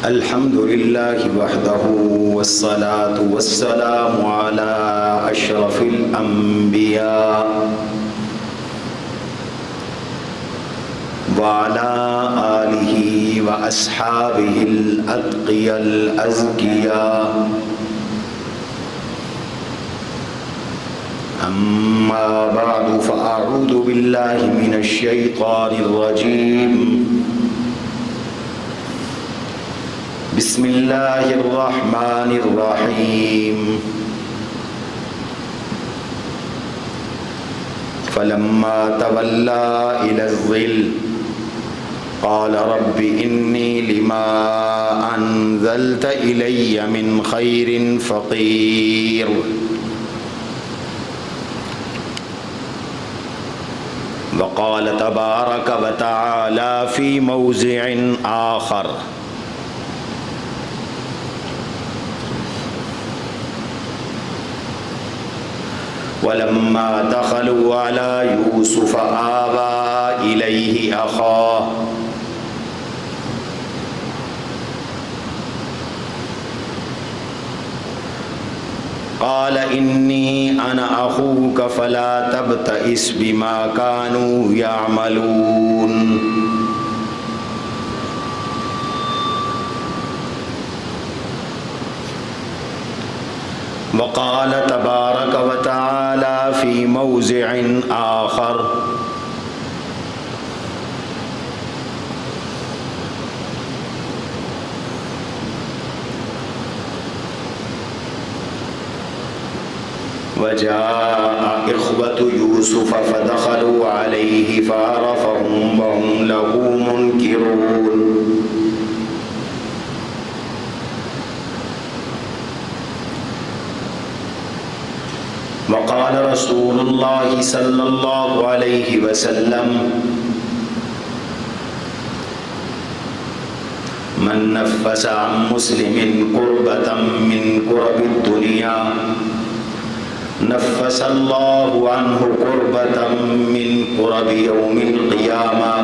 الحمد لله وحده والصلاة والسلام على أشرف الأنبياء وعلى آله وأصحابه الأتقياء الأزكياء. أما بعد فأعوذ بالله من الشيطان الرجيم. بسم الله الرحمن الرحيم. فلما تولى إلى الظل قال رب إني لما أنزلت إلي من خير فقير. وقال تبارك وتعالى في موضع آخر ولما دخلوا على يوسف آوى إليه أخاه قال إني أنا أخوك فلا تبتئس بما كانوا يعملون. وقال تبارك وتعالى في موضع آخر وجاء إخوة يوسف فدخلوا عليه فعرفهم وهم له منكرون. وقال رسول الله صلى الله عليه وسلم من نفس عن مسلم كربة من كرب الدنيا نفس الله عنه كربة من كرب يوم القيامة.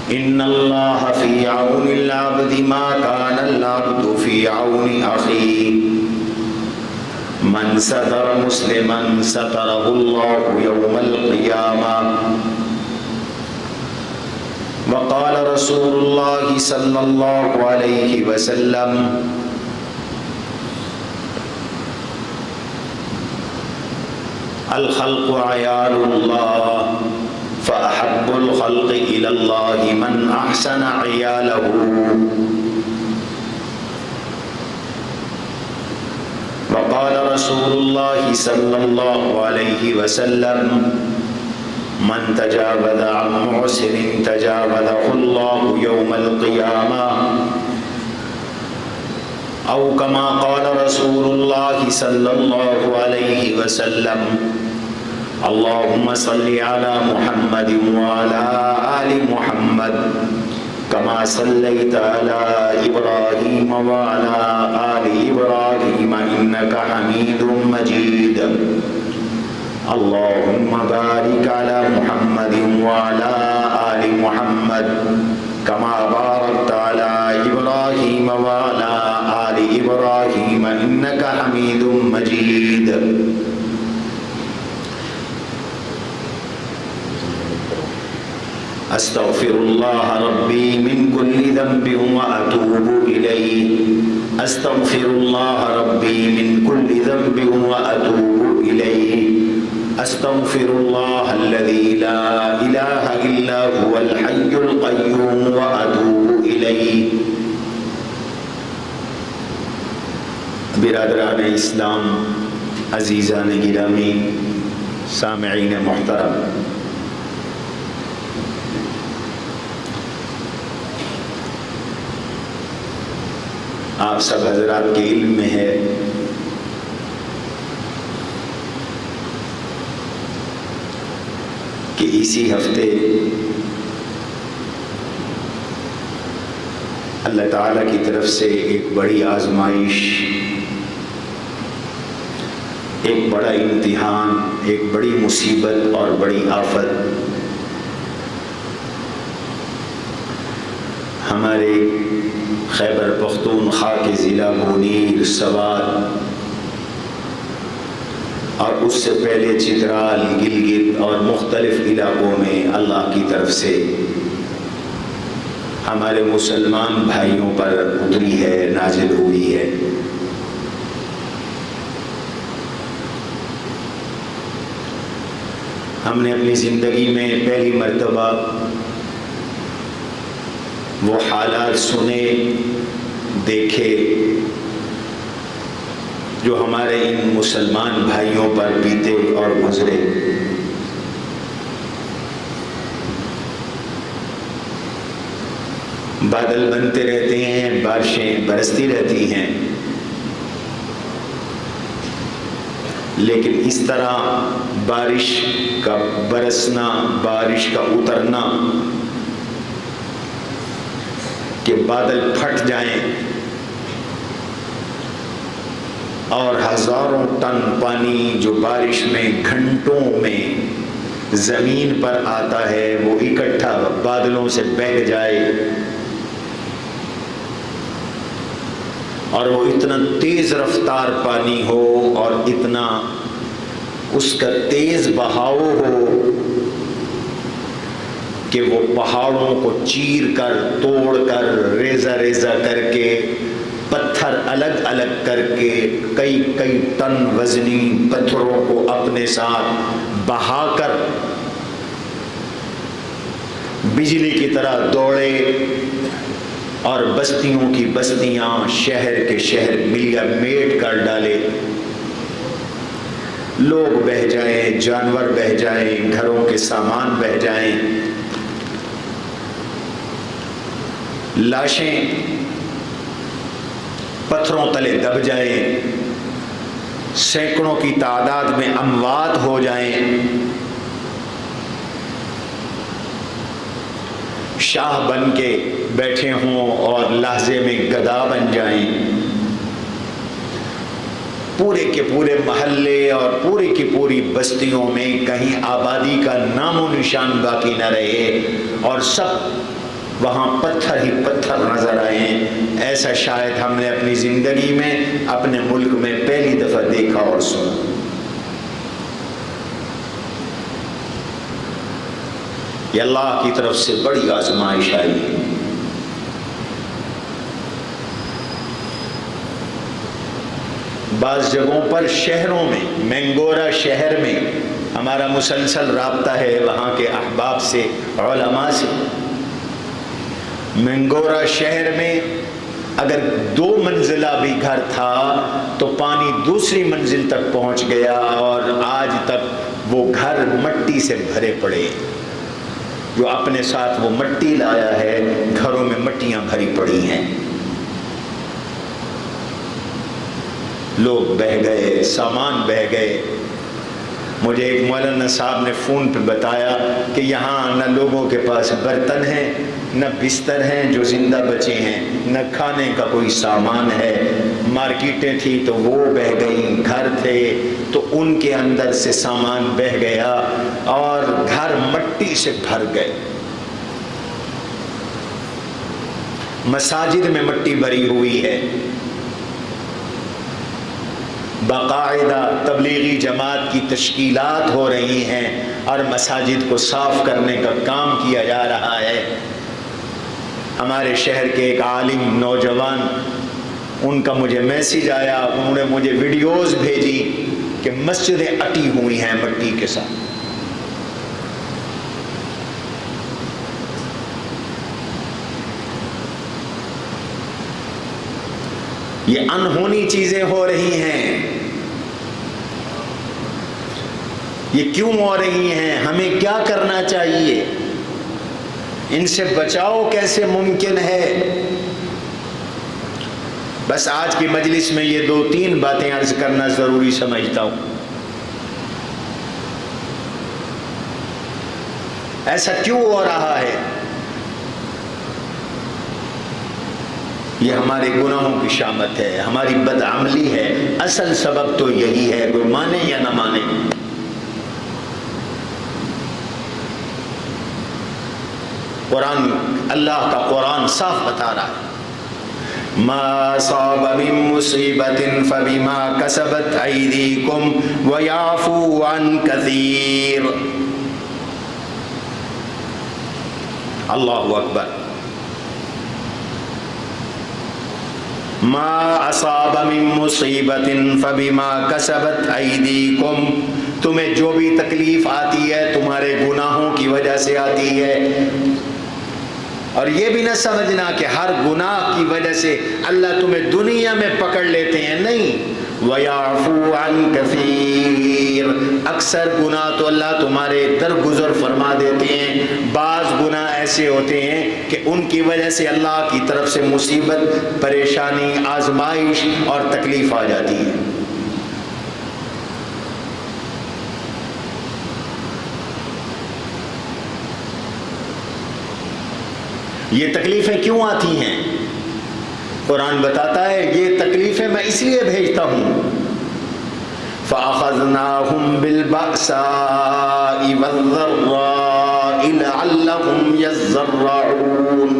إن الله في عون العبد ما كان العبد في عون أخيه. من ستر مسلما ستره الله يوم القيامة. وقال رسول الله صلى الله عليه وسلم الخلق عيال الله فأحب الخلق إلى الله من أحسن عياله. وقال رسول الله صلى الله عليه وسلم من تجاوز عن معسر تجاوزه الله يوم القيامة. أو كما قال رسول الله صلى الله عليه وسلم اللهم صل على محمد وعلى آل محمد كما صليت على إبراهيم وعلى آل إبراهيم إنك حميد مجيد. اللهم بارك على محمد وعلى آل محمد كما باركت على إبراهيم وعلى آل إبراهيم إنك حميد مجيد. أستغفر الله ربي من كل ذنب وأتوب إليه. أستغفر الله ربي من كل ذنب وأتوب إليه. أستغفر الله الذي لا إله إلا هو الحي القيوم وأتوب إليه. برادران اسلام، عزیزان گرامی، سامعین محترم، آپ سب حضرات کے علم میں ہے کہ اسی ہفتے اللہ تعالیٰ کی طرف سے ایک بڑی آزمائش، ایک بڑا امتحان، ایک بڑی مصیبت اور بڑی آفت ہمارے خیبر پختونخوا کے ضلع مونیر، سوات اور اس سے پہلے چترال، گلگت اور مختلف علاقوں میں اللہ کی طرف سے ہمارے مسلمان بھائیوں پر اتری ہے، نازل ہوئی ہے۔ ہم نے اپنی زندگی میں پہلی مرتبہ وہ حالات سنے، دیکھے جو ہمارے ان مسلمان بھائیوں پر بیتے اور گزرے۔ بادل بنتے رہتے ہیں، بارشیں برستی رہتی ہیں، لیکن اس طرح بارش کا برسنا، بارش کا اترنا کہ بادل پھٹ جائیں اور ہزاروں ٹن پانی جو بارش میں گھنٹوں میں زمین پر آتا ہے وہ اکٹھا بادلوں سے بہہ جائے، اور وہ اتنا تیز رفتار پانی ہو اور اتنا اس کا تیز بہاؤ ہو کہ وہ پہاڑوں کو چیر کر، توڑ کر، ریزہ ریزہ کر کے، پتھر الگ الگ کر کے، کئی کئی ٹن وزنی پتھروں کو اپنے ساتھ بہا کر بجلی کی طرح دوڑے اور بستیوں کی بستیاں، شہر کے شہر ملیا میٹ کر ڈالے، لوگ بہہ جائیں، جانور بہہ جائیں، گھروں کے سامان بہہ جائیں، لاشیں پتھروں تلے دب جائیں، سینکڑوں کی تعداد میں اموات ہو جائیں، شاہ بن کے بیٹھے ہوں اور لحظے میں گدا بن جائیں، پورے کے پورے محلے اور پوری کی پوری بستیوں میں کہیں آبادی کا نام و نشان باقی نہ رہے اور سب وہاں پتھر ہی پتھر نظر آئیں۔ ایسا شاید ہم نے اپنی زندگی میں اپنے ملک میں پہلی دفعہ دیکھا اور سنا۔ یہ اللہ کی طرف سے بڑی آزمائش آئی ہے۔ بعض جگہوں پر شہروں میں، مینگورا شہر میں ہمارا مسلسل رابطہ ہے وہاں کے احباب سے، علماء سے۔ مینگورا شہر میں اگر 2 منزلہ بھی گھر تھا تو پانی دوسری منزل تک پہنچ گیا اور آج تک وہ گھر مٹی سے بھرے پڑے۔ جو اپنے ساتھ وہ مٹی لایا ہے، گھروں میں مٹیاں بھری پڑی ہیں، لوگ بہہ گئے، سامان بہہ گئے۔ مجھے ایک مولانا صاحب نے فون پہ بتایا کہ یہاں نہ لوگوں کے پاس برتن ہیں، نہ بستر ہیں جو زندہ بچے ہیں، نہ کھانے کا کوئی سامان ہے، مارکیٹیں تھی تو وہ بہہ گئیں، گھر تھے تو ان کے اندر سے سامان بہہ گیا اور گھر مٹی سے بھر گئے۔ مساجد میں مٹی بھری ہوئی ہے، باقاعدہ تبلیغی جماعت کی تشکیلات ہو رہی ہیں اور مساجد کو صاف کرنے کا کام کیا جا رہا ہے۔ ہمارے شہر کے ایک عالم نوجوان، ان کا مجھے میسیج آیا، انہوں نے مجھے ویڈیوز بھیجی کہ مسجدیں اٹی ہوئی ہیں مٹی کے ساتھ۔ یہ انہونی چیزیں ہو رہی ہیں، یہ کیوں ہو رہی ہیں؟ ہمیں کیا کرنا چاہیے؟ ان سے بچاؤ کیسے ممکن ہے؟ بس آج کی مجلس میں یہ 2-3 باتیں عرض کرنا ضروری سمجھتا ہوں۔ ایسا کیوں ہو رہا ہے؟ یہ ہمارے گناہوں کی شامت ہے، ہماری بدعملی ہے، اصل سبب تو یہی ہے، کوئی مانے یا نہ مانے۔ قرآن، اللہ کا قرآن صاف بتا رہا ہے، ما اصاب من مصیبت فبما کسبت ایدیکم ویعفو عن کثیر۔ اللہ اکبر۔ ما اصاب من مصیبت فبما کسبت ایدیکم، تمہیں جو بھی تکلیف آتی ہے تمہارے گناہوں کی وجہ سے آتی ہے۔ اور یہ بھی نہ سمجھنا کہ ہر گناہ کی وجہ سے اللہ تمہیں دنیا میں پکڑ لیتے ہیں، نہیں۔ وَيَعْفُو عَنْ كَثِيرٍ، اکثر گناہ تو اللہ تمہارے درگزر فرما دیتے ہیں۔ بعض گناہ ایسے ہوتے ہیں کہ ان کی وجہ سے اللہ کی طرف سے مصیبت، پریشانی، آزمائش اور تکلیف آ جاتی ہے۔ یہ تکلیفیں کیوں آتی ہیں؟ قرآن بتاتا ہے یہ تکلیفیں میں اس لیے بھیجتا ہوں۔ فَأَخَذْنَاهُمْ بِالْبَأْسَاءِ وَالضَّرَّاءِ لَعَلَّهُمْ يَضَّرَّعُونَ۔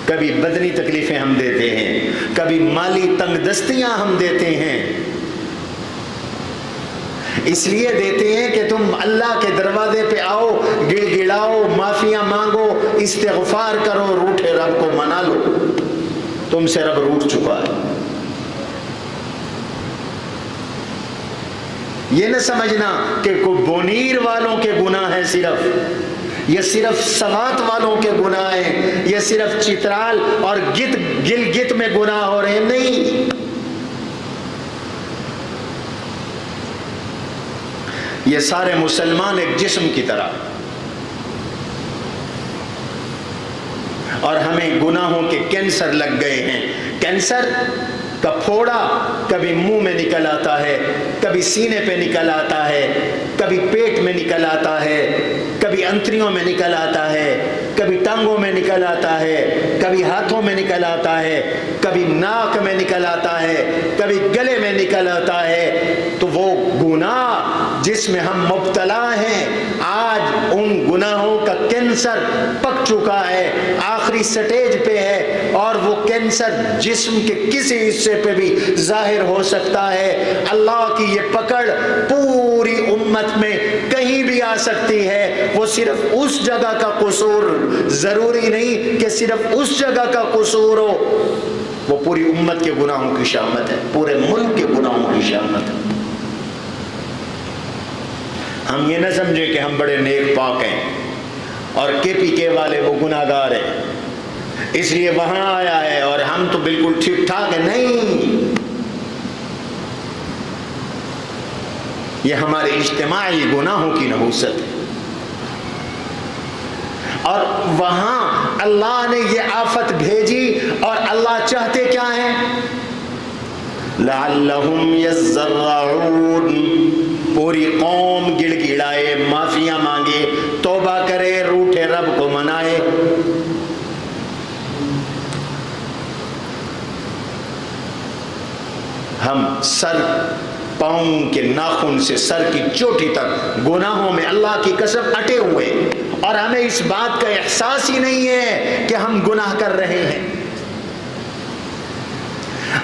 کبھی بدنی تکلیفیں ہم دیتے ہیں، کبھی مالی تنگ دستیاں ہم دیتے ہیں، اس لیے دیتے ہیں کہ تم اللہ کے دروازے پہ آؤ، گڑ گڑاؤ، معافیاں مانگو، استغفار کرو، روٹھے رب کو منا لو۔ تم سے رب روٹھ چکا ہے۔ یہ نہ سمجھنا کہ کوئی بونیر والوں کے گناہ ہیں صرف، یہ صرف سوات والوں کے گناہ ہیں، یہ صرف چترال اور گلگت میں گناہ ہو رہے ہیں، نہیں۔ یہ سارے مسلمان ایک جسم کی طرح، اور ہمیں گناہوں کے کینسر لگ گئے ہیں۔ کینسر کا پھوڑا کبھی منہ میں نکل آتا ہے، کبھی سینے پہ نکل آتا ہے، کبھی پیٹ میں نکل آتا ہے، کبھی انتریوں میں نکل آتا ہے، کبھی ٹانگوں میں نکل آتا ہے، کبھی ہاتھوں میں نکل آتا ہے، کبھی ناک میں نکل آتا ہے، کبھی گلے میں نکل آتا ہے۔ تو وہ گناہ جس میں ہم مبتلا ہیں، آج ان گناہوں کا کینسر پک چکا ہے، آخری سٹیج پہ ہے، اور وہ کینسر جسم کے کسی حصے پہ بھی ظاہر ہو سکتا ہے۔ اللہ کی یہ پکڑ پوری امت میں کہیں بھی آ سکتی ہے۔ وہ صرف اس جگہ کا قصور، ضروری نہیں کہ صرف اس جگہ کا قصور ہو، وہ پوری امت کے گناہوں کی شامت ہے، پورے ملک کے گناہوں کی شامت ہے۔ ہم یہ نہ سمجھے کہ ہم بڑے نیک پاک ہیں اور KPK والے وہ گناہگار ہیں، اس لیے وہاں آیا ہے اور ہم تو بالکل ٹھیک ٹھاک ہیں، نہیں۔ یہ ہمارے اجتماعی گناہوں کی نحوست ہے، اور وہاں اللہ نے یہ آفت بھیجی، اور اللہ چاہتے کیا ہیں؟ لعلہم یضرعون، پوری قوم گڑ گڑائے، معافیاں مانگے، توبہ کرے، روٹھے رب کو منائے۔ ہم سر پاؤں کے ناخن سے سر کی چوٹی تک گناہوں میں اللہ کی قسم اٹے ہوئے، اور ہمیں اس بات کا احساس ہی نہیں ہے کہ ہم گناہ کر رہے ہیں۔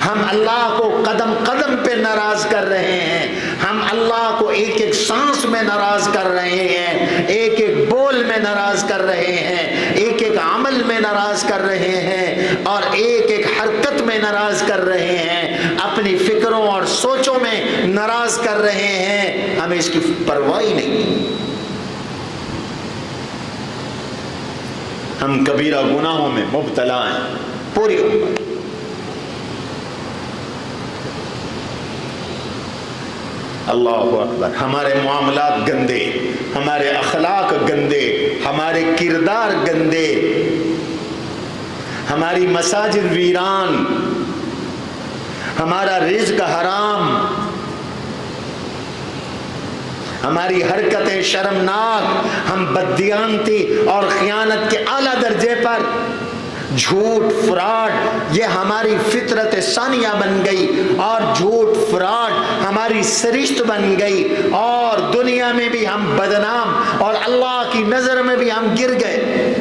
ہم اللہ کو قدم قدم پہ ناراض کر رہے ہیں، ہم اللہ کو ایک ایک سانس میں ناراض کر رہے ہیں، ایک ایک بول میں ناراض کر رہے ہیں، ایک ایک عمل میں ناراض کر رہے ہیں، اور ایک ایک حرکت میں ناراض کر رہے ہیں، اپنی فکروں اور سوچوں میں ناراض کر رہے ہیں۔ ہمیں اس کی پرواہ ہی نہیں۔ ہم کبیرہ گناہوں میں مبتلا ہیں، پوری امت۔ اللہ اکبر۔ ہمارے معاملات گندے، ہمارے اخلاق گندے، ہمارے کردار گندے، ہماری مساجد ویران، ہمارا رزق حرام، ہماری حرکتیں شرمناک، ہم بددیانتی اور خیانت کے اعلیٰ درجے پر، جھوٹ فراڈ یہ ہماری فطرت ثانیہ بن گئی، اور جھوٹ فراڈ ہماری سرشت بن گئی، اور دنیا میں بھی ہم بدنام اور اللہ کی نظر میں بھی ہم گر گئے۔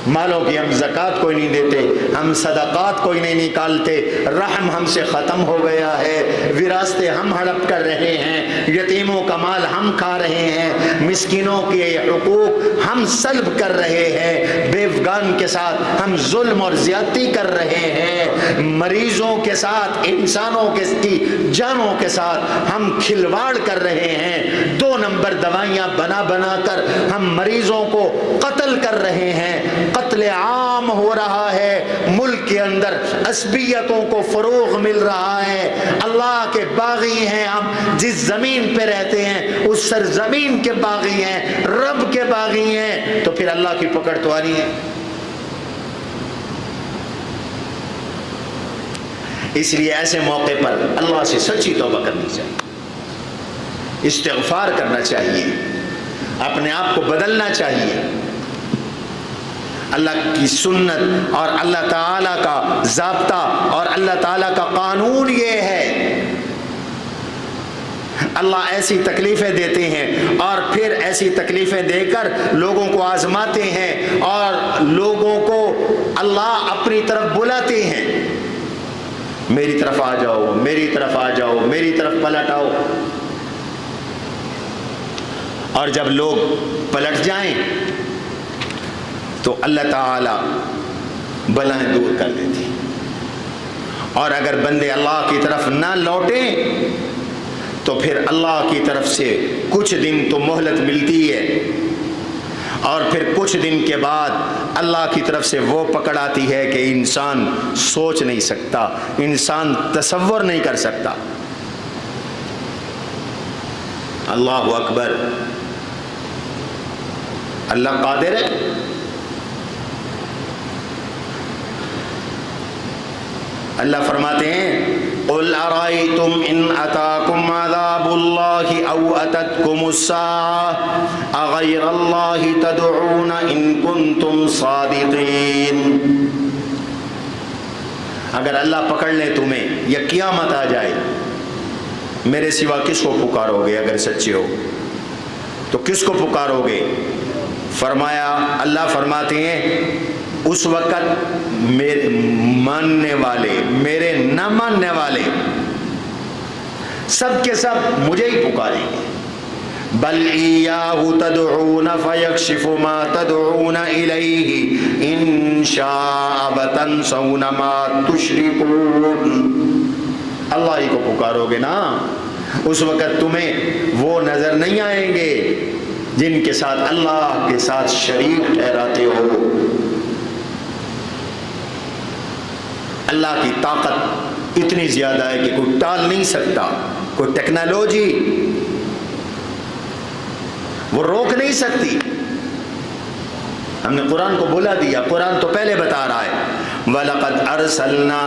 مالوں کی ہم زکوٰۃ کوئی نہیں دیتے، ہم صدقات کوئی نہیں نکالتے، رحم ہم سے ختم ہو گیا ہے، وراثتیں ہم ہڑپ کر رہے ہیں، یتیموں کا مال ہم کھا رہے ہیں، مسکینوں کے حقوق ہم سلب کر رہے ہیں، بیوگان کے ساتھ ہم ظلم اور زیادتی کر رہے ہیں، مریضوں کے ساتھ، انسانوں کی جانوں کے ساتھ ہم کھلواڑ کر رہے ہیں، 2 نمبر دوائیاں بنا بنا کر ہم مریضوں کو قتل کر رہے ہیں، قتل عام ہو رہا ہے، ملک کے اندر عصبیتوں کو فروغ مل رہا ہے، اللہ کے باغی ہیں ہم، جس زمین پہ رہتے ہیں اس سرزمین کے باغی ہیں، رب کے باغی ہیں، تو پھر اللہ کی پکڑ تو آنی ہے۔ اس لیے ایسے موقع پر اللہ سے سچی توبہ کرنی چاہیے، استغفار کرنا چاہیے، اپنے آپ کو بدلنا چاہیے۔ اللہ کی سنت اور اللہ تعالیٰ کا ضابطہ اور اللہ تعالیٰ کا قانون یہ ہے، اللہ ایسی تکلیفیں دیتے ہیں اور پھر ایسی تکلیفیں دے کر لوگوں کو آزماتے ہیں اور لوگوں کو اللہ اپنی طرف بلاتے ہیں، میری طرف آ جاؤ، میری طرف آ جاؤ، میری طرف پلٹ آؤ۔ اور جب لوگ پلٹ جائیں تو اللہ تعالی بلائیں دور کر دیتی، اور اگر بندے اللہ کی طرف نہ لوٹیں تو پھر اللہ کی طرف سے کچھ دن تو مہلت ملتی ہے، اور پھر کچھ دن کے بعد اللہ کی طرف سے وہ پکڑ آتی ہے کہ انسان سوچ نہیں سکتا، انسان تصور نہیں کر سکتا۔ اللہ اکبر، اللہ قادر ہے۔ اللہ فرماتے ہیں قُلْ أَرَأَيْتُمْ إِنْ أَتَاكُمْ عَذَابُ اللَّهِ أَوْ أَتَتْكُمُ السَّاعَةُ أَغَيْرَ اللَّهِ تَدْعُونَ إِن كُنتُمْ صَادِقِينَ۔ اگر اللہ پکڑ لے تمہیں یا قیامت آ جائے، میرے سوا کس کو پکارو گے؟ اگر سچے ہو تو کس کو پکارو گے؟ فرمایا، اللہ فرماتے ہیں اس وقت میرے ماننے والے، میرے نہ ماننے والے سب کے سب مجھے ہی پکاریں گے۔ بل ایاہ تدعون فیکشف ما تدعون الیہ ان شاء وتنسون ما تشرکون۔ اللہ ہی کو پکارو گے نا، اس وقت تمہیں وہ نظر نہیں آئیں گے جن کے ساتھ اللہ کے ساتھ شریک ٹھہراتے ہو۔ اللہ کی طاقت اتنی زیادہ ہے کہ کوئی ٹال نہیں سکتا، کوئی ٹیکنالوجی وہ روک نہیں سکتی۔ ہم نے قرآن کو بلا دیا، قرآن تو پہلے بتا رہا ہے وَلَقَدْ أَرْسَلْنَا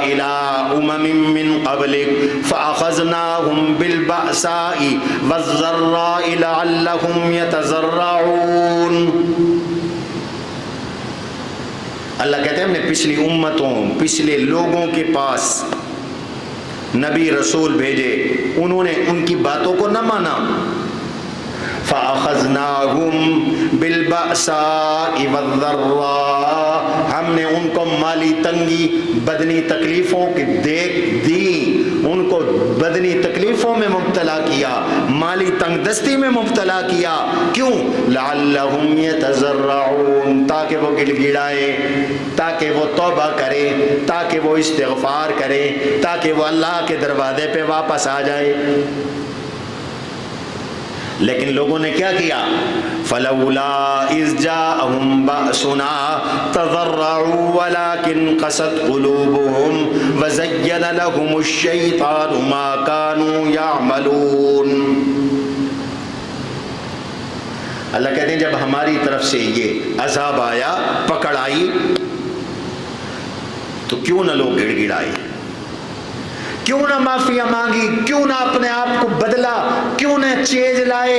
إِلَىٰ أُمَمٍ مِّن قَبْلِكَ فَأَخَذْنَاهُمْ بِالْبَأْسَاءِ وَالضَّرَّاءِ لَعَلَّهُمْ يَتَضَرَّعُونَ۔ اللہ کہتے ہیں ہم نے پچھلی امتوں، پچھلے لوگوں کے پاس نبی رسول بھیجے، انہوں نے ان کی باتوں کو نہ مانا۔ فَأَخَذْنَاهُمْ بِالْبَأْسَاءِ وَالضَّرَّاءِ، ہم نے ان کو مالی تنگی، بدنی تکلیفوں کی دیکھ دی، ان کو بدنی تکلیفوں میں مبتلا کیا، مالی تنگ دستی میں مبتلا کیا۔ کیوں؟ لعلہم یتضرعون، تاکہ وہ گڑ گڑائیں، تاکہ وہ توبہ کریں، تاکہ وہ استغفار کریں، تاکہ وہ اللہ کے دروازے پہ واپس آ جائے۔ لیکن لوگوں نے کیا کیا؟ فَلَوْلَا إِذْ جَاءَهُمْ بَأْسُنَا تَضَرَّعُوا وَلَكِنْ قَسَتْ قُلُوبُهُمْ وَزَيَّنَ لَهُمُ الشَّيْطَانُ مَا كَانُوا يَعْمَلُونَ۔ اللہ کہتے ہیں جب ہماری طرف سے یہ عذاب آیا، پکڑ آئی، تو کیوں نہ لوگ گڑ گڑائے، کیوں نہ معافیاں مانگی، کیوں نہ اپنے آپ کو بدلا، کیوں نہ چیز لائے؟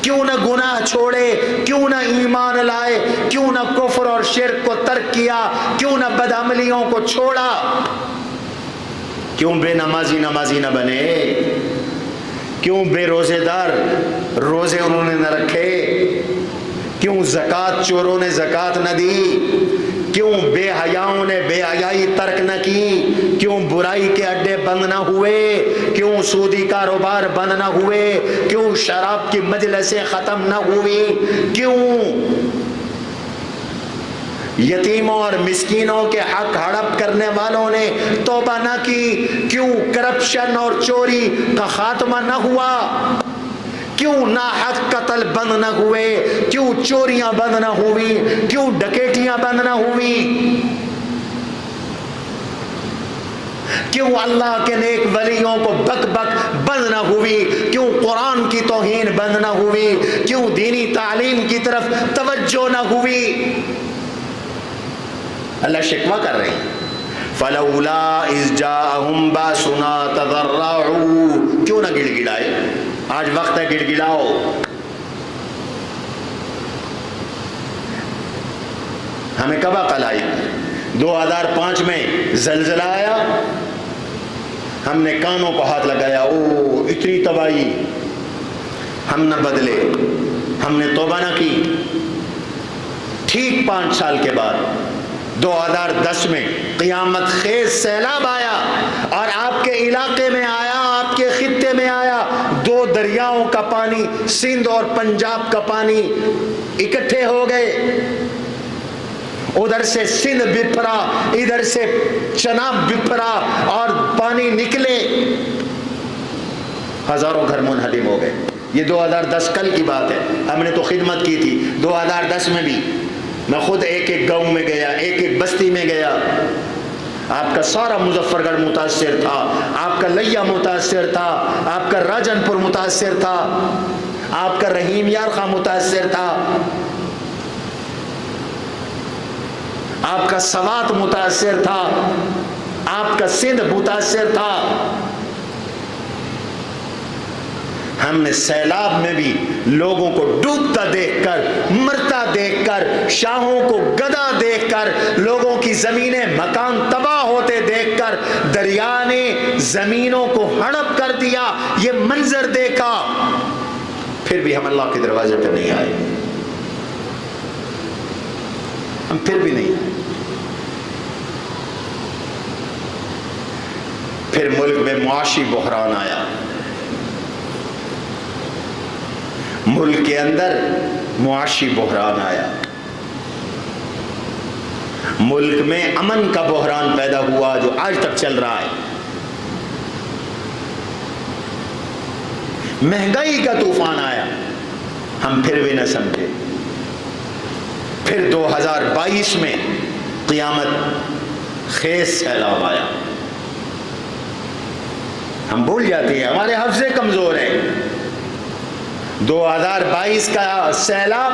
کیوں نہ گناہ چھوڑے، کیوں نہ ایمان لائے، کیوں نہ کفر اور شرک کو ترک کیا، کیوں نہ بدعملیوں کو چھوڑا، کیوں بے نمازی نہ بنے، کیوں بے روزے دار روزے انہوں نے نہ رکھے، کیوں زکوٰۃ چوروں نے زکوٰۃ نہ دی، کیوں بے حیاؤں نے بے حیائی ترک نہ کی، کیوں برائی کے اڈے بند نہ ہوئے، کیوں سودی کاروبار بند نہ ہوئے، کیوں شراب کی مجلسیں ختم نہ ہوئی، کیوں یتیموں اور مسکینوں کے حق ہڑپ کرنے والوں نے توبہ نہ کی، کیوں کرپشن اور چوری کا خاتمہ نہ ہوا، کیوں ناحق قتل بند نہ ہوئے، کیوں چوریاں بند نہ ہوئی، کیوں ڈکیٹیاں بند نہ ہوئی، کیوں اللہ کے نیک ولیوں کو بک بک بند نہ ہوئی، کیوں قرآن کی توہین بند نہ ہوئی، کیوں دینی تعلیم کی طرف توجہ نہ ہوئی۔ اللہ شکوہ کر رہے ہیں، فَلَوْلَا إِذْ جَاءَهُمْ بَأْسُنَا تَضَرَّعُوا، کیوں نہ گڑ گڑائے، آج وقت ہے گڑ گڑاؤ۔ ہمیں کب عقل آئی؟ 2005 میں زلزلہ آیا، ہم نے کانوں کو ہاتھ لگایا، او اتنی تباہی، ہم نہ بدلے، ہم نے توبہ نہ کی۔ ٹھیک 5 سال کے بعد 2010 میں قیامت خیز سیلاب آیا اور آپ کے علاقے میں آیا، آپ کے خطے میں آیا، 2 دریاؤں کا پانی، سندھ اور پنجاب کا پانی اکٹھے ہو گئے، ادھر سے سندھ بپھرا، ادھر سے چناب بپھرا اور پانی نکلے، ہزاروں گھر منہدم ہو گئے۔ یہ 2010 کل کی بات ہے، ہم نے تو خدمت کی تھی 2010 میں بھی، میں خود ایک ایک گاؤں میں گیا، ایک ایک بستی میں گیا، آپ کا سارا مظفر گڑھ متاثر تھا، آپ کا لیا متاثر تھا، آپ کا راجن پور متاثر تھا، آپ کا رحیم یار خاں متاثر تھا، آپ کا سوات متاثر تھا، آپ کا سندھ متاثر تھا۔ ہم نے سیلاب میں بھی لوگوں کو ڈوبتا دیکھ کر، مرتا دیکھ کر، شاہوں کو گدا دیکھ کر، لوگوں کی زمینیں مکان تباہ ہوتے دیکھ کر، دریا نے زمینوں کو ہڑپ کر دیا، یہ منظر دیکھا، پھر بھی ہم اللہ کے دروازے پہ نہیں آئے، ہم پھر بھی نہیں آئے۔ پھر ملک میں معاشی بحران آیا، ملک کے اندر معاشی بحران آیا، ملک میں امن کا بحران پیدا ہوا جو آج تک چل رہا ہے، مہنگائی کا طوفان آیا، ہم پھر بھی نہ سمجھے۔ پھر 2022 میں قیامت خیز سیلاب آیا، ہم بھول جاتے ہیں، ہمارے حافظے کمزور ہیں۔ 2022 کا سیلاب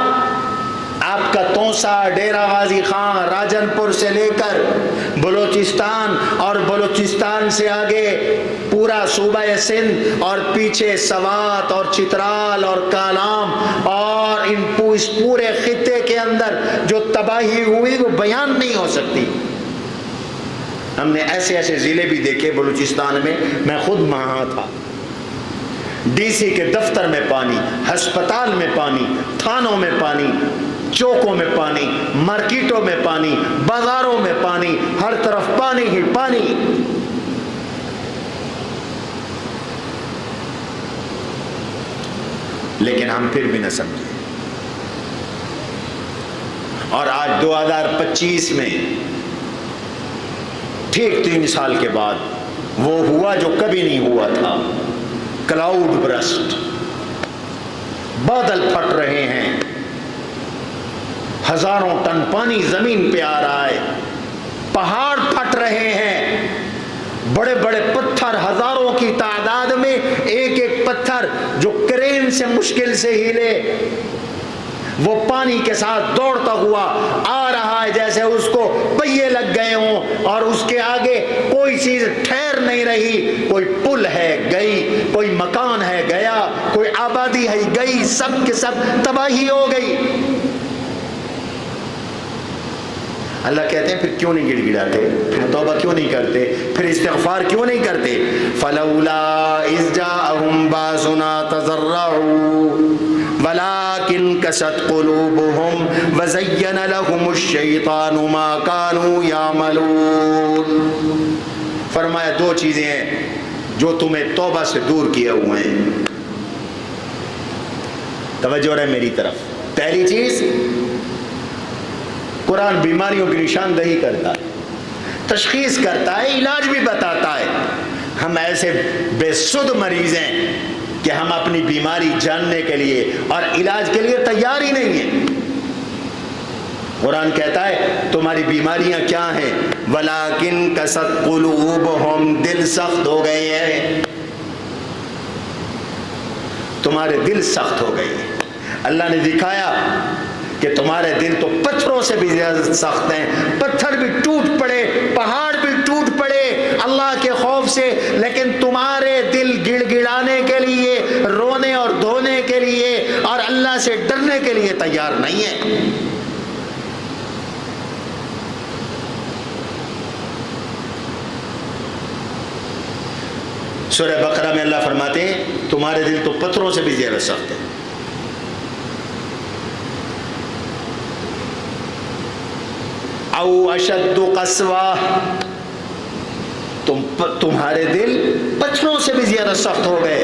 آپ کا تونسا، ڈیرہ غازی خان، راجن پور سے لے کر بلوچستان اور بلوچستان سے آگے پورا صوبہ سندھ اور پیچھے سوات اور چترال اور کالام اور اس پورے خطے کے اندر جو تباہی ہوئی وہ بیان نہیں ہو سکتی۔ ہم نے ایسے ایسے ضلع بھی دیکھے بلوچستان میں خود وہاں تھا، ڈی سی کے دفتر میں پانی، ہسپتال میں پانی، تھانوں میں پانی، چوکوں میں پانی، مارکیٹوں میں پانی، بازاروں میں پانی، ہر طرف پانی ہی پانی۔ لیکن ہم پھر بھی نہ سمجھے، اور آج 2025 میں ٹھیک 3 سال کے بعد وہ ہوا جو کبھی نہیں ہوا تھا، کلاؤڈ برسٹ، بادل پھٹ رہے ہیں، ہزاروں ٹن پانی زمین پہ آ رہا ہے، پہاڑ پھٹ رہے ہیں، بڑے بڑے پتھر ہزاروں کی تعداد میں، ایک ایک پتھر جو کرین سے مشکل سے ہلے وہ پانی کے ساتھ دوڑتا ہوا آ رہا ہے، جیسے اس کو پہیے لگ گئے ہوں، اور اس کے آگے کوئی چیز ٹھہر نہیں رہی، کوئی پل ہے گئی، کوئی مکان ہے گیا، کوئی آبادی ہے گئی، سب کے سب تباہی ہو گئی۔ اللہ کہتے ہیں پھر کیوں نہیں گڑ گڑاتے، پھر توبہ کیوں نہیں کرتے، پھر استغفار کیوں نہیں کرتے؟ فلولا اذ جاءهم باسنا تضرعوا ولكن قست قلوبهم وزين لهم الشيطان ما كانوا يعملون۔ فرمایا دو چیزیں ہیں جو تمہیں توبہ سے دور کیے ہوئے ہیں۔ توجہ رہے میری طرف۔ پہلی چیز، قرآن بیماریوں کی نشاندہی کرتا ہے، تشخیص کرتا ہے، علاج بھی بتاتا ہے۔ ہم ایسے بے سود مریض ہیں کہ ہم اپنی بیماری جاننے کے لیے اور علاج کے لیے تیار ہی نہیں ہیں۔ قرآن کہتا ہے تمہاری بیماریاں کیا ہیں؟ وَلَٰكِن قَسَتْ قُلُوبُهُمْ، دل سخت ہو گئے ہیں، تمہارے دل سخت ہو گئے ہیں۔ اللہ نے دکھایا کہ تمہارے دل تو پتھروں سے بھی زیادہ سخت ہیں، پتھر بھی ٹوٹ پڑے، پہاڑ بھی ٹوٹ پڑے اللہ کے خوف سے، لیکن تمہارے دل گڑ گڑانے کے لیے، رونے اور دھونے کے لیے اور اللہ سے ڈرنے کے لیے تیار نہیں ہے۔ سورہ بقرہ میں اللہ فرماتے ہیں تمہارے دل تو پتھروں سے بھی زیادہ سخت ہے۔ او اشد قسوہ، تمہارے دل پتھروں سے بھی زیادہ سخت ہو گئے۔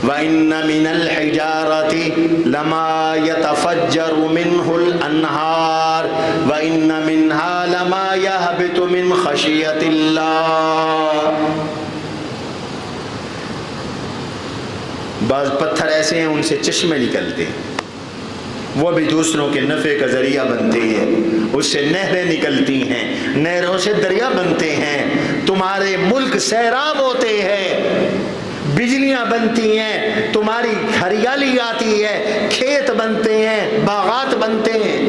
وَإِنَّ مِنَ الْحِجَارَةِ لَمَا يَتَفَجَّرُ مِنْهُ الْأَنْهَارُ وَإِنَّ مِنْهَا لَمَا يَهْبِطُ مِنْ خَشْيَةِ اللَّهِ، بعض پتھر ایسے ہیں ان سے چشمے نکلتے ہیں، وہ بھی دوسروں کے نفع کا ذریعہ بنتے ہیں، اس سے نہریں نکلتی ہیں، نہروں سے دریا بنتے ہیں، تمہارے ملک سیراب ہوتے ہیں، بجلیاں بنتی ہیں، تمہاری ہریالی آتی ہے، کھیت بنتے ہیں، باغات بنتے ہیں۔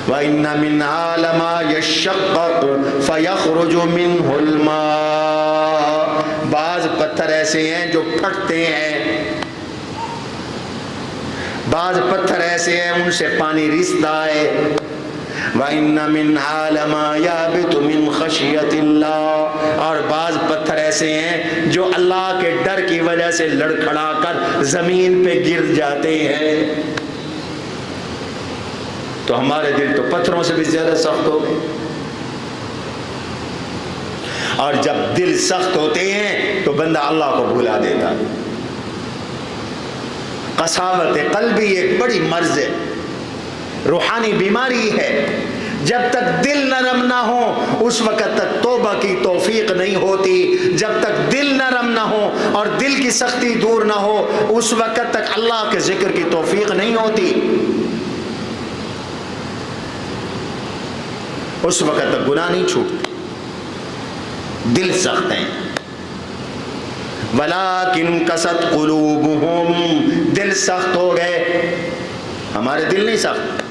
وَإِنَّ مِنْهَا لَمَا يَشَّقَّقُ فَيَخْرُجُ مِنْهُ الْمَاءُ، بعض پتھر ایسے ہیں جو پھٹتے ہیں، بعض پتھر ایسے ہیں ان سے پانی رستا ہے۔ وَإِنَّ مِنْهَا لَمَا يَهْبِطُ مِنْ خَشْيَةِ اللَّهِ، اور بعض پتھر ایسے ہیں جو اللہ کے ڈر کی وجہ سے لڑکھڑا کر زمین پہ گر جاتے ہیں۔ تو ہمارے دل تو پتھروں سے بھی زیادہ سخت ہو گئے، اور جب دل سخت ہوتے ہیں تو بندہ اللہ کو بھلا دیتا ہے۔ قساوت قلبی ایک بڑی مرض ہے، روحانی بیماری ہے۔ جب تک دل نرم نہ ہو اس وقت تک توبہ کی توفیق نہیں ہوتی، جب تک دل نرم نہ ہو اور دل کی سختی دور نہ ہو اس وقت تک اللہ کے ذکر کی توفیق نہیں ہوتی، اس وقت تک گناہ نہیں چھوٹتے، دل سخت ہیں۔ وَلَٰكِن قَسَتْ قُلُوبُهُمْ، دل سخت ہو گئے، ہمارے دل نہیں سخت۔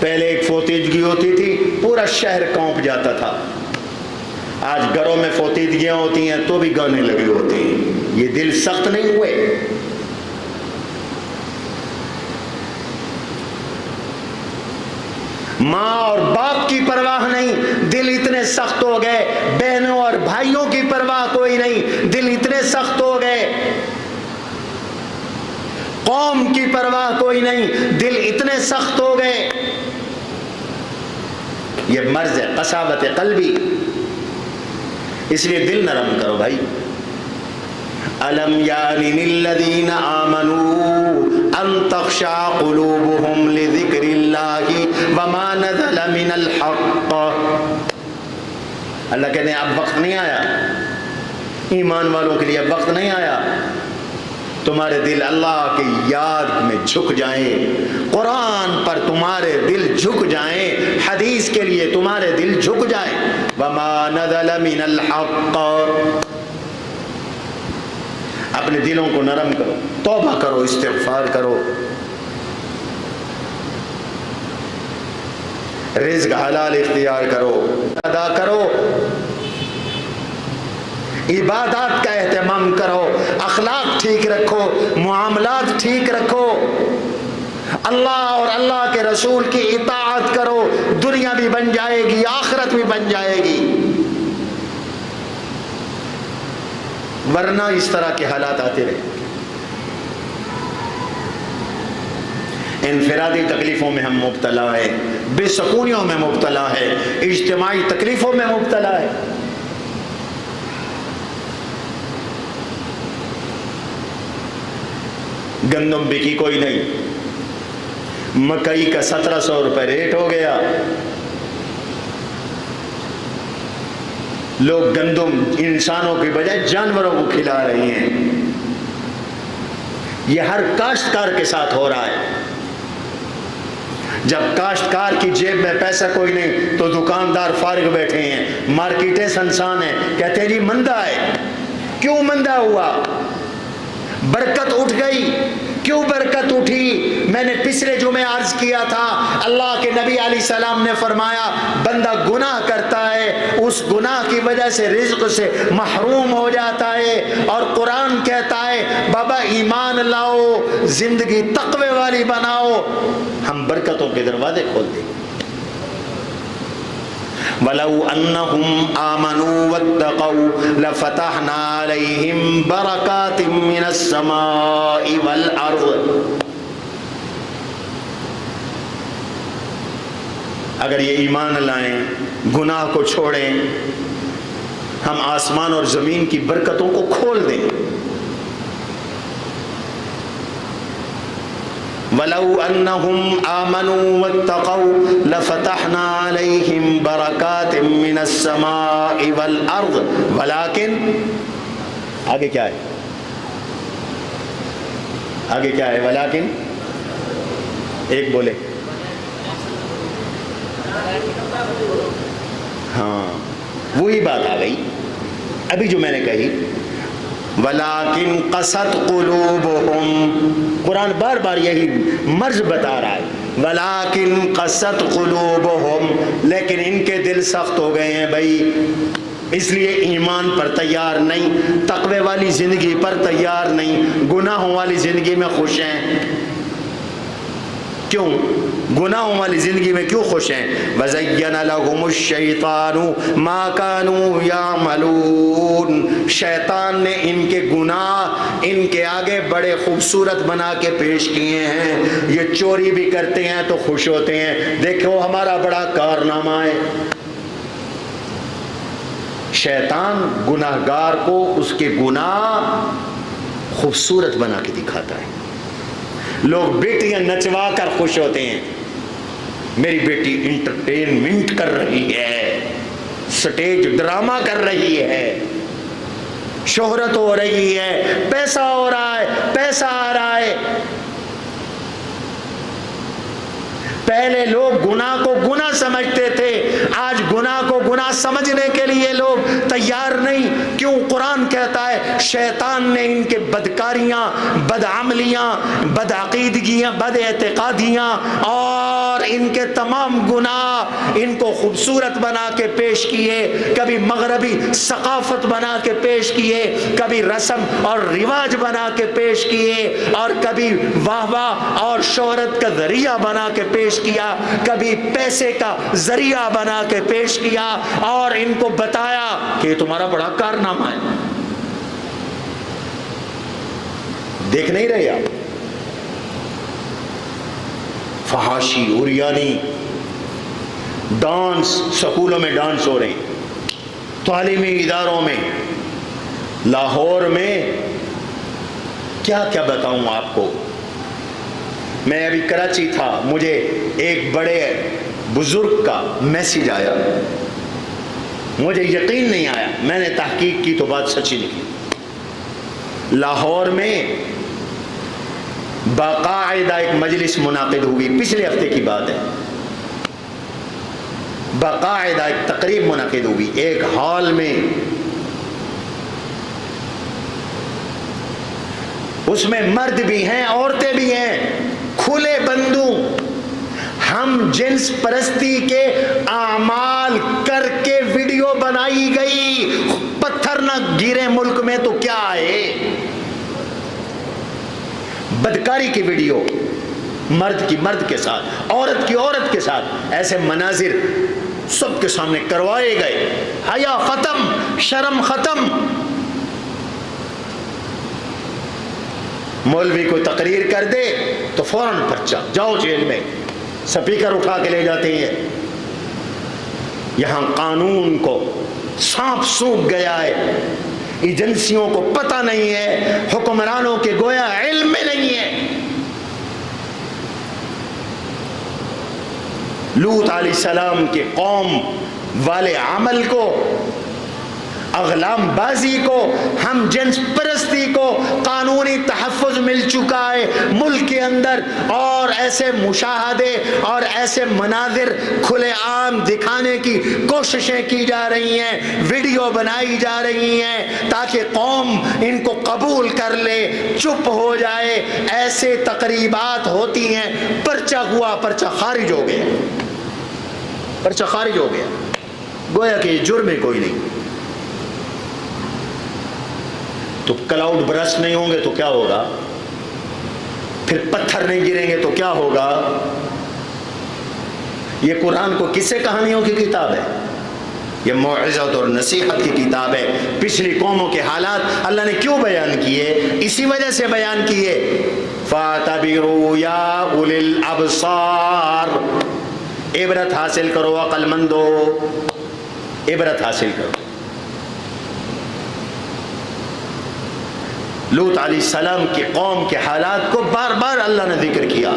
پہلے ایک فوتیدگی ہوتی تھی پورا شہر کانپ جاتا تھا، آج گھروں میں فوتیدگیاں ہوتی ہیں تو بھی گانے لگے ہوتے ہیں، یہ دل سخت نہیں ہوئے۔ ماں اور باپ کی پرواہ نہیں، دل اتنے سخت ہو گئے، بہنوں اور بھائیوں کی پرواہ کوئی نہیں، دل اتنے سخت ہو گئے، قوم کی پرواہ کوئی نہیں، دل اتنے سخت ہو گئے۔ یہ مرض ہے، قساوت قلبی، اس لیے دل نرم کرو بھائی۔ أَلَمْ يَعْنِ لِلَّذِينَ آمَنُوا أَن تَخْشَعَ قُلُوبُهُمْ لِذِكْرِ اللَّهِ وَمَا نَزَلَ مِنَ الْحَقِّ، اللہ کہتے ہیں اب وقت نہیں آیا، ایمان والوں کے لیے اب وقت نہیں آیا، تمہارے دل اللہ کی یاد میں جھک جائیں، قرآن پر تمہارے دل جھک جائیں، حدیث کے لیے تمہارے دل جھک جائیں۔ وَمَا نَزَلَ مِنَ الْحَقِّ، اپنے دلوں کو نرم کرو، توبہ کرو، استغفار کرو۔ رزق حلال اختیار کرو، ادا کرو، عبادات کا اہتمام کرو، اخلاق ٹھیک رکھو، معاملات ٹھیک رکھو، اللہ اور اللہ کے رسول کی اطاعت کرو، دنیا بھی بن جائے گی، آخرت بھی بن جائے گی۔ ورنہ اس طرح کے حالات آتے رہے، انفرادی تکلیفوں میں ہم مبتلا ہیں، بے سکونیوں میں مبتلا ہے، اجتماعی تکلیفوں میں مبتلا ہے۔ گندم بکی کوئی نہیں، مکئی کا 1700 روپے ریٹ ہو گیا، لوگ گندم انسانوں کی بجائے جانوروں کو کھلا رہے ہیں۔ یہ ہر کاشتکار کے ساتھ ہو رہا ہے۔ جب کاشتکار کی جیب میں پیسہ کوئی نہیں تو دکاندار فارغ بیٹھے ہیں، مارکیٹیں سنسان ہیں، کہتے ہیں جی مندہ ہے۔ کیوں مندہ ہوا؟ برکت اٹھ گئی۔ کیوں برکت اٹھی؟ میں نے پچھلے جمعے عرض کیا تھا، اللہ کے نبی علیہ السلام نے فرمایا بندہ گناہ کرتا ہے، اس گناہ کی وجہ سے رزق سے محروم ہو جاتا ہے، اور قرآن کہتا ہے بابا ایمان لاؤ، زندگی تقوی والی بناؤ، ہم برکتوں کے دروازے کھول دیں۔ وَلَوْ أَنَّهُمْ آمَنُوا وَاتَّقَوْا لَفَتَحْنَا عَلَيْهِمْ بَرَكَاتٍ مِّنَ السَّمَاءِ وَالْأَرْضِ۔ اگر یہ ایمان لائیں، گناہ کو چھوڑیں، ہم آسمان اور زمین کی برکتوں کو کھول دیں۔ وَلَوْ أَنَّهُمْ آمَنُوا وَاتَّقَوْا لَفَتَحْنَا عَلَيْهِمْ بَرَكَاتٍ مِّنَ السَّمَاءِ وَالْأَرْضِ وَلَكِنْ آگے کیا ہے؟ آگے کیا ہے؟ وَلَكِنْ ایک بولے، ہاں وہی بات آ گئی ابھی جو میں نے کہی، وَلَكِنْ قَسَتْ قُلُوبُهُمْ، قرآن بار بار یہی مرض بتا رہا ہے، وَلَكِنْ قَسَتْ قُلُوبُهُمْ، لیکن ان کے دل سخت ہو گئے ہیں بھائی، اس لیے ایمان پر تیار نہیں، تقوی والی زندگی پر تیار نہیں، گناہوں والی زندگی میں خوش ہیں۔ کیوں گناہوں والی زندگی میں کیوں خوش ہیں؟ وَزَيَّنَ لَهُمُ الشَّيْطَانُ مَا كَانُوا يَعْمَلُونَ، شیطان نے ان کے گناہ ان کے آگے بڑے خوبصورت بنا کے پیش کیے ہیں۔ یہ چوری بھی کرتے ہیں تو خوش ہوتے ہیں، دیکھو ہمارا بڑا کارنامہ ہے۔ شیطان گناہگار کو اس کے گناہ خوبصورت بنا کے دکھاتا ہے۔ لوگ بیٹیاں نچوا کر خوش ہوتے ہیں، میری بیٹی انٹرٹینمنٹ کر رہی ہے، سٹیج ڈرامہ کر رہی ہے، شہرت ہو رہی ہے، پیسہ ہو رہا ہے، پیسہ آ رہا ہے۔ پہلے لوگ گناہ کو گناہ سمجھتے تھے، آج گناہ کو گناہ سمجھنے کے لیے لوگ تیار نہیں۔ کیوں؟ قرآن کہتا ہے شیطان نے ان کے بدکاریاں، بدعملیاں، بدعقیدگیاں، بد اعتقادیاں اور ان کے تمام گناہ ان کو خوبصورت بنا کے پیش کیے، کبھی مغربی ثقافت بنا کے پیش کیے، کبھی رسم اور رواج بنا کے پیش کیے، اور کبھی واہ واہ اور شہرت کا ذریعہ بنا کے پیش کیا، کبھی پیسے کا ذریعہ بنا کے پیش کیا، اور ان کو بتایا کہ یہ تمہارا بڑا کارنامہ ہے۔ دیکھ نہیں رہے آپ؟ فحاشی، عریانی، ڈانس، سکولوں میں ڈانس ہو رہے ہیں، تعلیمی اداروں میں، لاہور میں کیا کیا بتاؤں آپ کو۔ میں ابھی کراچی تھا، مجھے ایک بڑے بزرگ کا میسیج آیا، مجھے یقین نہیں آیا، میں نے تحقیق کی تو بات سچی نکلی۔ لاہور میں باقاعدہ ایک مجلس منعقد ہوئی، پچھلے ہفتے کی بات ہے، باقاعدہ ایک تقریب منعقد ہوئی ایک ہال میں، اس میں مرد بھی ہیں، عورتیں بھی ہیں، کھلے بندوں، ہم جنس پرستی کے اعمال کر کے ویڈیو بنائی گئی، پتھر نہ گرے ملک میں تو کیا آئے؟ بدکاری کی ویڈیو، مرد کی مرد کے ساتھ، عورت کی عورت کے ساتھ، ایسے مناظر سب کے سامنے کروائے گئے۔ حیا ختم، شرم ختم۔ مولوی کوئی تقریر کر دے تو فوراً پرچہ، جاؤ جیل میں، سپیکر اٹھا کے لے جاتے ہیں۔ یہاں قانون کو سانپ سونپ گیا ہے، ایجنسیوں کو پتہ نہیں ہے، حکمرانوں کے گویا علم میں نہیں ہے۔ لوط علیہ السلام کے قوم والے عمل کو، اغلام بازی کو، ہم جنس پرستی کو قانونی تحفظ مل چکا ہے ملک کے اندر، اور ایسے مشاہدے اور ایسے مناظر کھلے عام دکھانے کی کوششیں کی جا رہی ہیں، ویڈیو بنائی جا رہی ہیں تاکہ قوم ان کو قبول کر لے، چپ ہو جائے۔ ایسے تقریبات ہوتی ہیں، پرچہ ہوا، پرچہ خارج ہو گیا، پرچہ خارج ہو گیا، گویا کہ جرم کوئی نہیں۔ تو کلاؤڈ برسٹ نہیں ہوں گے تو کیا ہوگا؟ پھر پتھر نہیں گریں گے تو کیا ہوگا؟ یہ قرآن کو کس سے کہانیوں کی کتاب ہے؟ یہ موعظت اور نصیحت کی کتاب ہے۔ پچھلی قوموں کے حالات اللہ نے کیوں بیان کیے؟ اسی وجہ سے بیان کیے۔ فَاعْتَبِرُوا يَا أُولِي الْأَبْصَارِ، عبرت حاصل کرو عقل مندو، عبرت حاصل کرو۔ لوط علیہ السلام کی قوم کے حالات کو بار بار اللہ نے ذکر کیا۔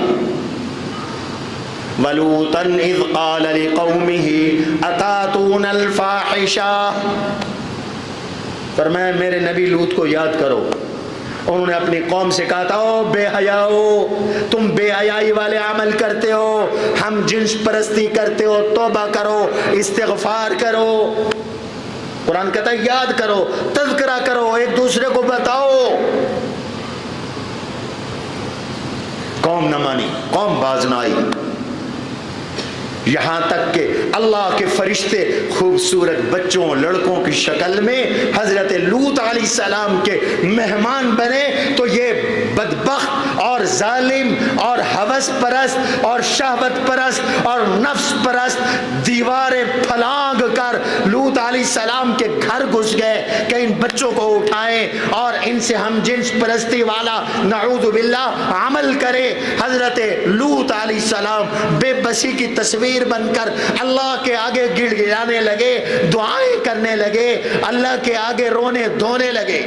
وَلُوطًا إِذْ قَالَ لِقَوْمِهِ أَتَأْتُونَ الْفَاحِشَةَ، فرمایا میرے نبی لوط کو یاد کرو، انہوں نے اپنی قوم سے کہا تھا، او بے حیاؤ، تم بے حیائی والے عمل کرتے ہو، ہم جنس پرستی کرتے ہو، توبہ کرو، استغفار کرو۔ قرآن کہتا ہے یاد کرو، تذکرہ کرو، ایک دوسرے کو بتاؤ۔ قوم نہ مانی، قوم باز نہ آئی، یہاں تک کہ اللہ کے فرشتے خوبصورت بچوں لڑکوں کی شکل میں حضرت لوط علیہ السلام کے مہمان بنے، تو یہ بدبخت اور ظالم اور ہوس پرست اور شہوت پرست اور نفس پرست دیواریں پھلانگ کر لوط علیہ السلام کے گھر گھس گئے کہ ان بچوں کو اٹھائیں اور ان سے ہم جنس پرستی والا نعوذ باللہ عمل کرے۔ حضرت لوط علیہ السلام بے بسی کی تصویر بن کر اللہ کے آگے گڑ گڑانے لگے، دعائیں کرنے لگے، اللہ کے آگے رونے دھونے لگے،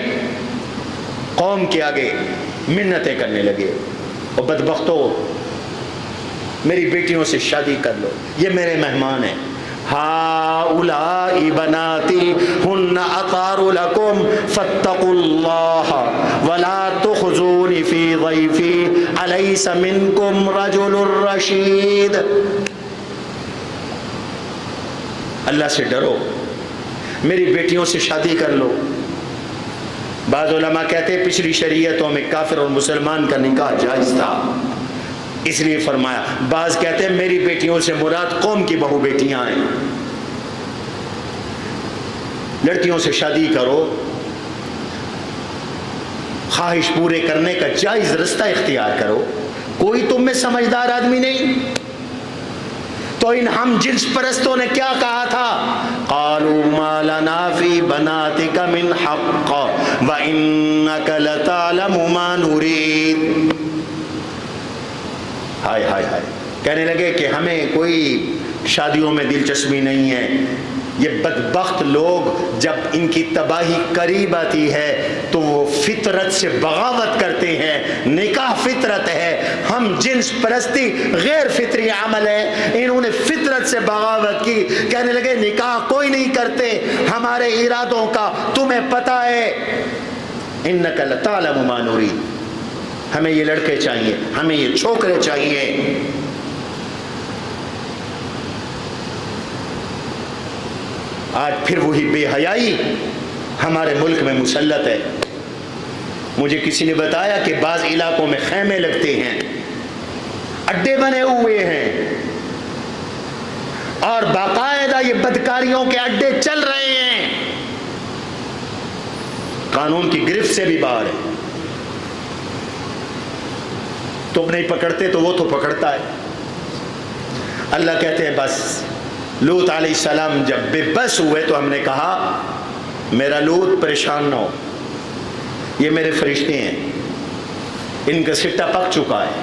قوم کے آگے منتیں کرنے لگے۔ اور بدبختوں، میری بیٹیوں سے شادی کر لو، یہ میرے مہمان ہیں۔ ہؤلاء بناتی ہن اطہر لکم فاتقوا اللہ ولا تخزونی فی ضیفی الیس منکم رجل رشید۔ اللہ سے ڈرو، میری بیٹیوں سے شادی کر لو۔ بعض علماء کہتے ہیں پچھلی شریعتوں میں کافر اور مسلمان کا نکاح جائز تھا، اس لیے فرمایا۔ بعض کہتے ہیں میری بیٹیوں سے مراد قوم کی بہو بیٹیاں ہیں، لڑکیوں سے شادی کرو، خواہش پورے کرنے کا جائز رستہ اختیار کرو۔ کوئی تم میں سمجھدار آدمی نہیں؟ تو ان ہم جنس پرستوں نے کیا کہا تھا؟ قالوا ما لنا فی بناتک من حق وانک لتعلم ما نرید۔ ہائے ہائے ہائے، کہنے لگے کہ ہمیں کوئی شادیوں میں دلچسپی نہیں ہے۔ یہ بدبخت لوگ جب ان کی تباہی قریب آتی ہے تو وہ فطرت سے بغاوت کرتے ہیں۔ نکاح فطرت ہے، ہم جنس پرستی غیر فطری عمل ہے، انہوں نے فطرت سے بغاوت کی، کہنے لگے نکاح کوئی نہیں کرتے، ہمارے ارادوں کا تمہیں پتہ ہے۔ انک لتعلم ما نرید، ہمیں یہ لڑکے چاہیے، ہمیں یہ چھوکرے چاہیے۔ آج پھر وہی بے حیائی ہمارے ملک میں مسلط ہے۔ مجھے کسی نے بتایا کہ بعض علاقوں میں خیمے لگتے ہیں، اڈے بنے ہوئے ہیں، اور باقاعدہ یہ بدکاریوں کے اڈے چل رہے ہیں، قانون کی گرفت سے بھی باہر ہے۔ تم نہیں پکڑتے تو وہ تو پکڑتا ہے۔ اللہ کہتے ہیں بس لوط علیہ السلام جب بے بس ہوئے تو ہم نے کہا میرا لوط پریشان نہ ہو، یہ میرے فرشتے ہیں، ان کا سٹا پک چکا ہے،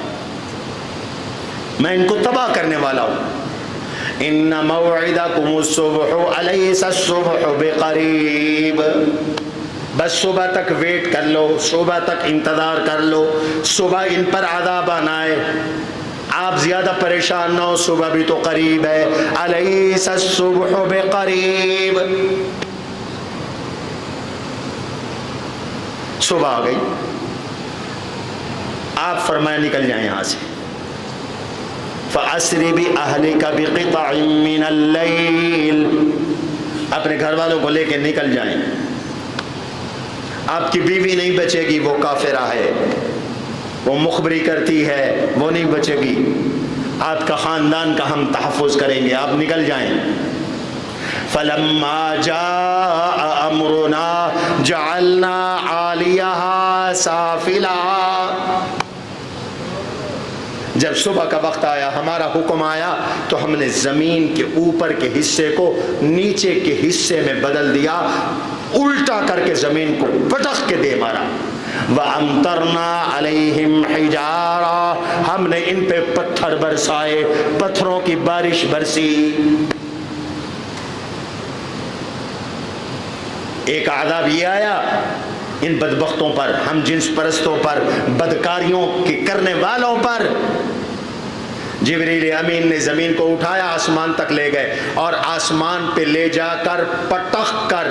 میں ان کو تباہ کرنے والا ہوں۔ ان موعدکم الصبح الیس الصبح بقریب، بس صبح تک ویٹ کر لو، صبح تک انتظار کر لو، صبح ان پر عذاب آنا ہے، آپ زیادہ پریشان نہ ہو، صبح بھی تو قریب ہے۔ الیس الصبح بقریب، صبح آ گئی، آپ فرمائے نکل جائیں یہاں سے۔ فَأَسْرِ بِأَهْلِكَ بِقِطَعٍ مِّنَ اللَّيْلِ، اپنے گھر والوں کو لے کے نکل جائیں، آپ کی بیوی نہیں بچے گی، وہ کافرہ ہے، وہ مخبری کرتی ہے، وہ نہیں بچے گی، آپ کا خاندان کا ہم تحفظ کریں گے، آپ نکل جائیں۔ فَلَمَّا جَاءَ أَمْرُنَا جَعَلْنَا عَالِيَهَا سَافِلَهَا، جب صبح کا وقت آیا، ہمارا حکم آیا تو ہم نے زمین کے اوپر کے حصے کو نیچے کے حصے میں بدل دیا، الٹا کر کے زمین کو پٹخ کے دے مارا۔ وَأَمْطَرْنَا عَلَيْهِمْ حِجَارًا، ہم نے ان پہ پتھر برسائے، پتھروں کی بارش برسی۔ ایک عذاب یہ آیا ان بدبختوں پر، ہم جنس پرستوں پر، بدکاریوں کے کرنے والوں پر۔ جبریل امین نے زمین کو اٹھایا، آسمان تک لے گئے، اور آسمان پہ لے جا کر پٹخ کر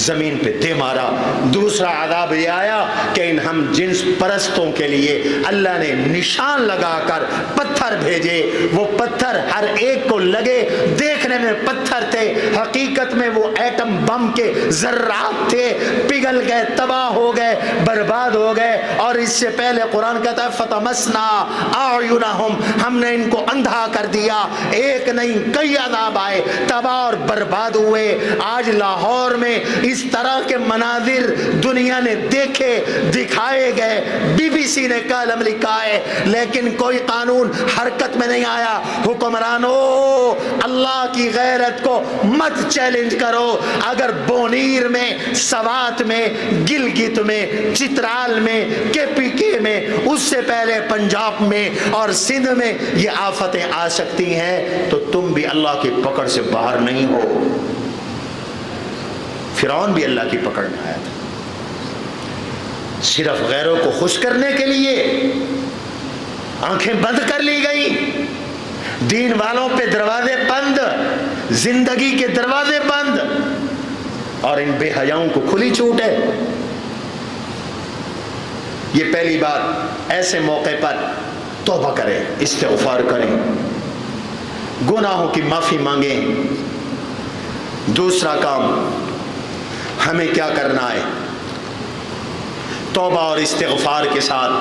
زمین پہ دے مارا۔ دوسرا عذاب یہ آیا کہ ان ہم جنس پرستوں کے لیے اللہ نے نشان لگا کر پتھر بھیجے، وہ پتھر ہر ایک کو لگے، دیکھنے میں پتھر تھے، حقیقت میں وہ ایٹم بم کے ذرات تھے، پگھل گئے، تباہ ہو گئے، برباد ہو گئے۔ اور اس سے پہلے قرآن کہتا ہے فَطَمَسْنَا أَعْيُنَهُمْ، ہم نے ان کو اندھا کر دیا، ایک نہیں کئی عذاب آئے، تباہ اور برباد ہوئے۔ آج لاہور میں اس طرح کے مناظر دنیا نے دیکھے، دکھائے گئے، بی بی سی نے کالم لکھا ہے، لیکن کوئی قانون حرکت میں نہیں آیا۔ حکمرانوں، اللہ کی غیرت کو مت چیلنج کرو۔ اگر بونیر میں، سوات میں، گلگت میں، چترال میں، کے پی کے میں، اس سے پہلے پنجاب میں اور سندھ میں یہ آفتیں آ سکتی ہیں، تو تم بھی اللہ کی پکڑ سے باہر نہیں ہو۔ فرعون بھی اللہ کی پکڑ میں آیا تھا، صرف غیروں کو خوش کرنے کے لیے آنکھیں بند کر لی گئی، دین والوں پہ دروازے بند، زندگی کے دروازے بند، اور ان بے حیاؤں کو کھلی چھوٹ ہے۔ یہ پہلی بات، ایسے موقع پر توبہ کریں، استغفار کریں، گناہوں کی معافی مانگیں۔ دوسرا کام ہمیں کیا کرنا ہے؟ توبہ اور استغفار کے ساتھ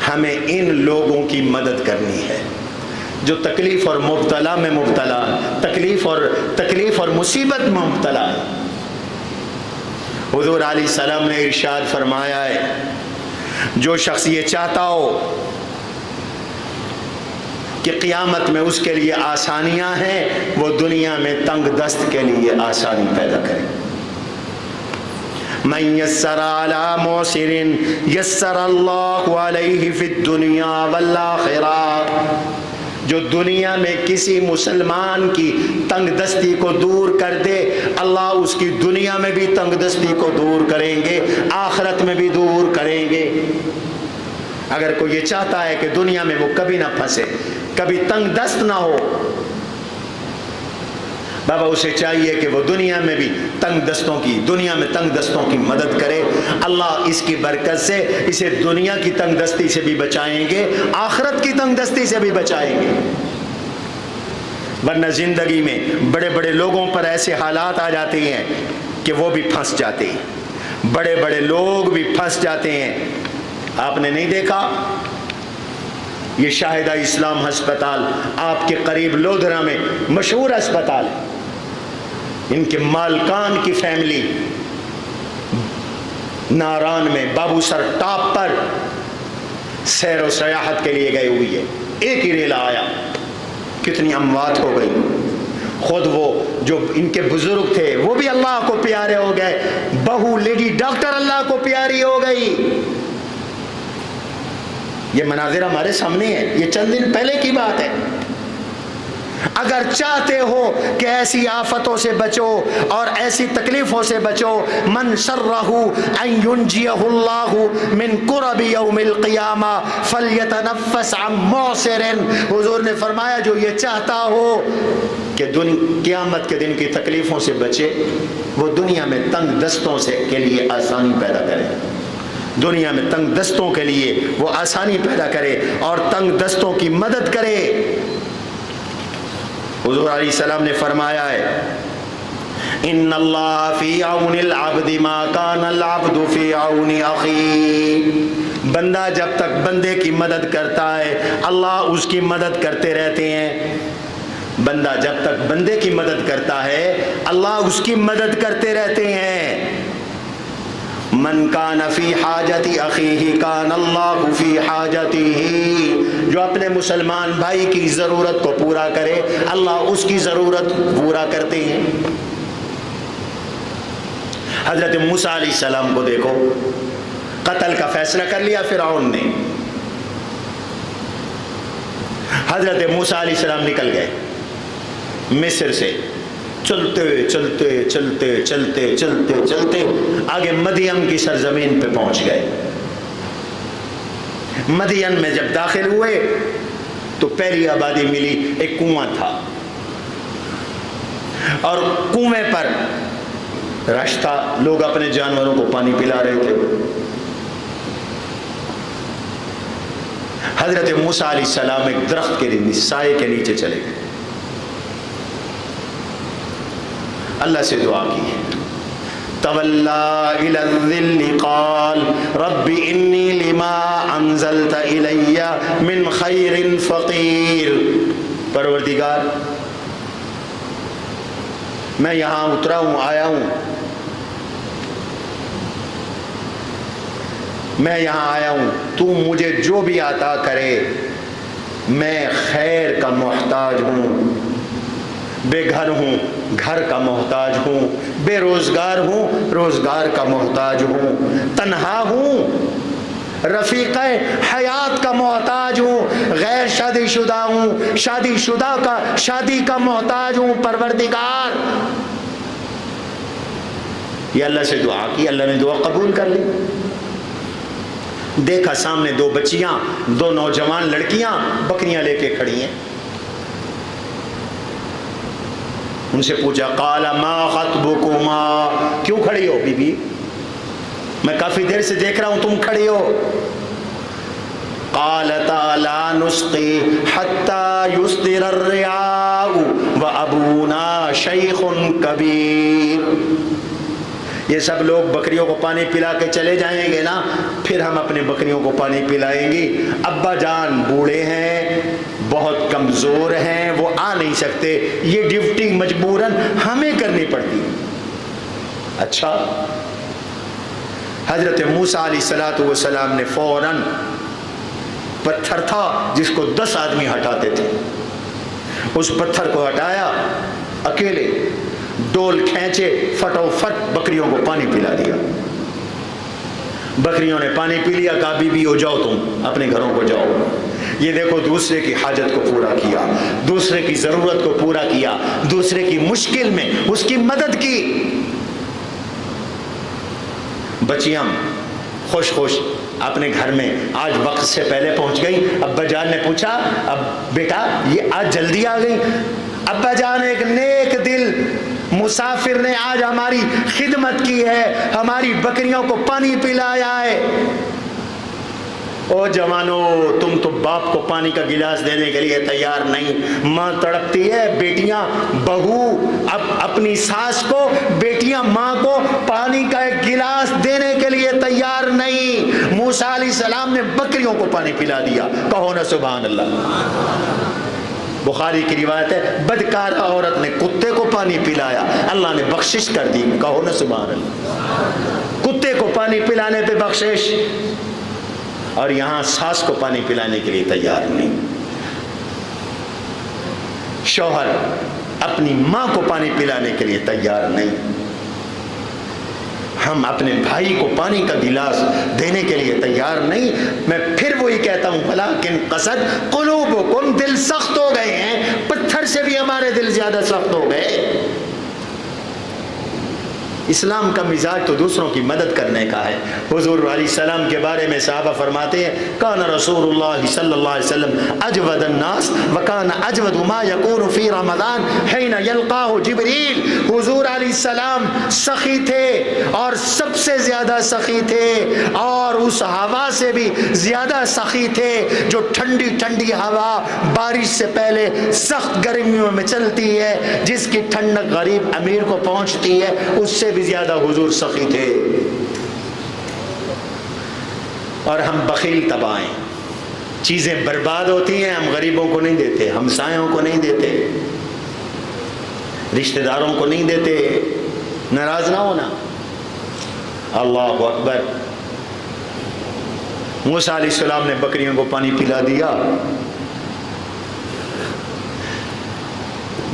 ہمیں ان لوگوں کی مدد کرنی ہے جو تکلیف اور مبتلا میں مبتلا، تکلیف اور مصیبت میں مبتلا ہے۔ حضور علیہ السلام نے ارشاد فرمایا ہے، جو شخص یہ چاہتا ہو کہ قیامت میں اس کے لیے آسانیاں ہیں، وہ دنیا میں تنگ دست کے لیے آسانی پیدا کرے۔ من یسر علی معسر یسر اللہ علیہ فی الدنیا والآخرہ، جو دنیا میں کسی مسلمان کی تنگ دستی کو دور کر دے، اللہ اس کی دنیا میں بھی تنگ دستی کو دور کریں گے، آخرت میں بھی دور کریں گے۔ اگر کوئی یہ چاہتا ہے کہ دنیا میں وہ کبھی نہ پھنسے، کبھی تنگ دست نہ ہو، بابا اسے چاہیے کہ وہ دنیا میں تنگ دستوں کی مدد کرے۔ اللہ اس کی برکت سے اسے دنیا کی تنگ دستی سے بھی بچائیں گے، آخرت کی تنگ دستی سے بھی بچائیں گے۔ ورنہ زندگی میں بڑے بڑے لوگوں پر ایسے حالات آ جاتے ہیں کہ وہ بھی پھنس جاتے ہیں، بڑے بڑے لوگ بھی پھنس جاتے ہیں۔ آپ نے نہیں دیکھا یہ شاہدہ اسلام ہسپتال آپ کے قریب لودھرا میں مشہور ہسپتال ہے. ان کے مالکان کی فیملی ناران میں بابو سر ٹاپ پر سیر و سیاحت کے لیے گئے ہوئی ہے. ایک ہی ریلا آیا کتنی اموات ہو گئی. خود وہ جو ان کے بزرگ تھے وہ بھی اللہ کو پیارے ہو گئے. بہو لیڈی ڈاکٹر اللہ کو پیاری ہو گئی. یہ مناظر ہمارے سامنے ہے. یہ چند دن پہلے کی بات ہے. اگر چاہتے ہو کہ ایسی آفتوں سے بچو اور ایسی تکلیفوں سے بچو، من شرہ ان ینجیہ اللہ من کرب یوم القیامہ فلیتنفس عن معسر. حضور نے فرمایا جو یہ چاہتا ہو کہ قیامت کے دن کی تکلیفوں سے بچے، وہ دنیا میں تنگ دستوں سے کے لیے آسانی پیدا کرے. دنیا میں تنگ دستوں کے لیے وہ آسانی پیدا کرے اور تنگ دستوں کی مدد کرے. حضور علیہ السلام نے فرمایا ہے ان اللہ فی عون العبد ما کان العبد فی عون اخی. بندہ جب تک بندے کی مدد کرتا ہے اللہ اس کی مدد کرتے رہتے ہیں. بندہ جب تک بندے کی مدد کرتا ہے اللہ اس کی مدد کرتے رہتے ہیں. من کان فی حاجت اخیہ کان اللہ فی حاجتہ. جو اپنے مسلمان بھائی کی ضرورت کو پورا کرے اللہ اس کی ضرورت پورا کرتے ہیں. حضرت موسیٰ علیہ السلام کو دیکھو، قتل کا فیصلہ کر لیا فرعون نے. حضرت موسیٰ علیہ السلام نکل گئے مصر سے. چلتے چلتے چلتے چلتے چلتے چلتے آگے مدین کی سرزمین پہ پہنچ گئے. مدین میں جب داخل ہوئے تو پہلی آبادی ملی. ایک کنواں تھا اور کنویں پر رش تھا. لوگ اپنے جانوروں کو پانی پلا رہے تھے. حضرت موسیٰ علیہ السلام ایک درخت کے سائے کے نیچے چلے گئے. اللہ سے دعا کی. تولا الی الظل قال رب انی لما انزلت الی من خیر فقیر. پروردگار میں یہاں اترا ہوں، آیا ہوں، میں یہاں آیا ہوں، تو مجھے جو بھی عطا کرے میں خیر کا محتاج ہوں. بے گھر ہوں، گھر کا محتاج ہوں. بے روزگار ہوں، روزگار کا محتاج ہوں. تنہا ہوں، رفیق حیات کا محتاج ہوں. غیر شادی شدہ ہوں، شادی کا محتاج ہوں. پروردگار یہ اللہ سے دعا کی. اللہ نے دعا قبول کر لی. دیکھا سامنے دو بچیاں، دو نوجوان لڑکیاں بکریاں لے کے کھڑی ہیں. ان سے پوچھا قال ما خطبکما، کیوں کھڑی ہو بی بی؟ میں کافی دیر سے دیکھ رہا ہوں تم کھڑی ہو. قالتا لا نسقی حتی یصدر الرعاء وابونا شیخ کبیر. یہ سب لوگ بکریوں کو پانی پلا کے چلے جائیں گے نا، پھر ہم اپنے بکریوں کو پانی پلائیں گے. ابا جان بوڑھے ہیں، بہت کمزور ہیں، وہ آ نہیں سکتے. یہ ڈیوٹی مجبوراً ہمیں کرنی پڑتی. اچھا. حضرت موسیٰ علیہ السلام نے فوراً پتھر تھا جس کو 10 آدمی ہٹاتے تھے، اس پتھر کو ہٹایا، اکیلے ڈول کھینچے، فٹو فٹ بکریوں کو پانی پلا دیا. بکریوں نے پانی پی لیا. کہا بی بی ہو جاؤ، تم اپنے گھروں کو جاؤ. یہ دیکھو دوسرے کی حاجت کو پورا کیا، دوسرے کی ضرورت کو پورا کیا، دوسرے کی مشکل میں اس کی مدد کی. بچیاں خوش خوش اپنے گھر میں آج وقت سے پہلے پہنچ گئی. ابا جان نے پوچھا اب بیٹا یہ آج جلدی آ گئی؟ ابا جان ایک نیک دل مسافر نے آج ہماری خدمت کی ہے، ہماری بکریوں کو پانی پلایا ہے. او جوانو، تم تو باپ کو پانی کا گلاس دینے کے لیے تیار نہیں. ماں تڑپتی ہے، بیٹیاں بہو اب اپنی ساس کو، بیٹیاں ماں کو پانی کا ایک گلاس دینے کے لیے تیار نہیں. موسیٰ علیہ السلام نے بکریوں کو پانی پلا دیا، کہو نا سبحان اللہ۔ بخاری کی روایت ہے بدکارہ عورت نے کتے کو پانی پلایا، اللہ نے بخشش کر دی، کہو نا سبحان اللہ۔ کتے کو پانی پلانے پہ بخشش، اور یہاں ساس کو پانی پلانے کے لیے تیار نہیں۔ شوہر اپنی ماں کو پانی پلانے کے لیے تیار نہیں، ہم اپنے بھائی کو پانی کا گلاس دینے کے لیے تیار نہیں۔ میں پھر وہی کہتا ہوں ولیکن قصد قلوبکم، دل سخت ہو گئے ہیں، پتھر سے بھی ہمارے دل زیادہ سخت ہو گئے۔ اسلام کا مزاج تو دوسروں کی مدد کرنے کا ہے۔ حضور علیہ السلام کے بارے میں صحابہ فرماتے ہیں کان رسول اللہ صلی اللہ علیہ وسلم اجود الناس وکان اجود ما یکون فی رمضان حین یلقاہ جبریل۔ حضور علیہ السلام سخی تھے اور سب سے زیادہ سخی تھے، اور اس ہوا سے بھی زیادہ سخی تھے جو ٹھنڈی ٹھنڈی ہوا بارش سے پہلے سخت گرمیوں میں چلتی ہے، جس کی ٹھنڈک غریب امیر کو پہنچتی ہے، اس سے بھی زیادہ حضور سخی تھے۔ اور ہم بخیل تباہیں، چیزیں برباد ہوتی ہیں، ہم غریبوں کو نہیں دیتے، ہمسایوں کو نہیں دیتے، رشتہ داروں کو نہیں دیتے۔ ناراض نہ ہونا۔ اللہ اکبر۔ موسیٰ علیہ السلام نے بکریوں کو پانی پلا دیا،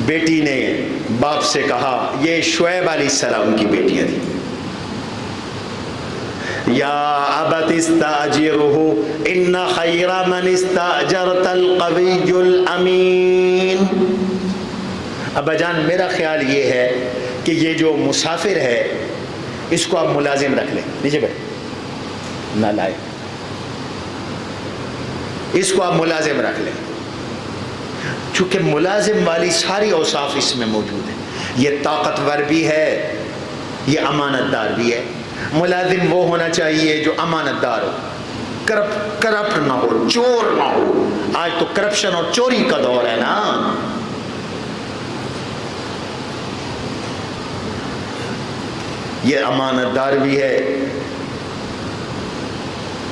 بیٹی نے باپ سے کہا، یہ شعیب علیہ السلام کی بیٹیاں تھیں، یا ابت استاجرہ ان خیر من استاجرت القوی الامین۔ ابا جان میرا خیال یہ ہے کہ یہ جو مسافر ہے اس کو آپ ملازم رکھ لیں، نیچے بیٹھ نہ لائے، اس کو آپ ملازم رکھ لیں، چونکہ ملازم والی ساری اوصاف اس میں موجود ہیں۔ یہ طاقتور بھی ہے، یہ امانت دار بھی ہے۔ ملازم وہ ہونا چاہیے جو امانت دار ہو، کرپٹ نہ ہو، چور نہ ہو۔ آج تو کرپشن اور چوری کا دور ہے نا۔ یہ امانت دار بھی ہے،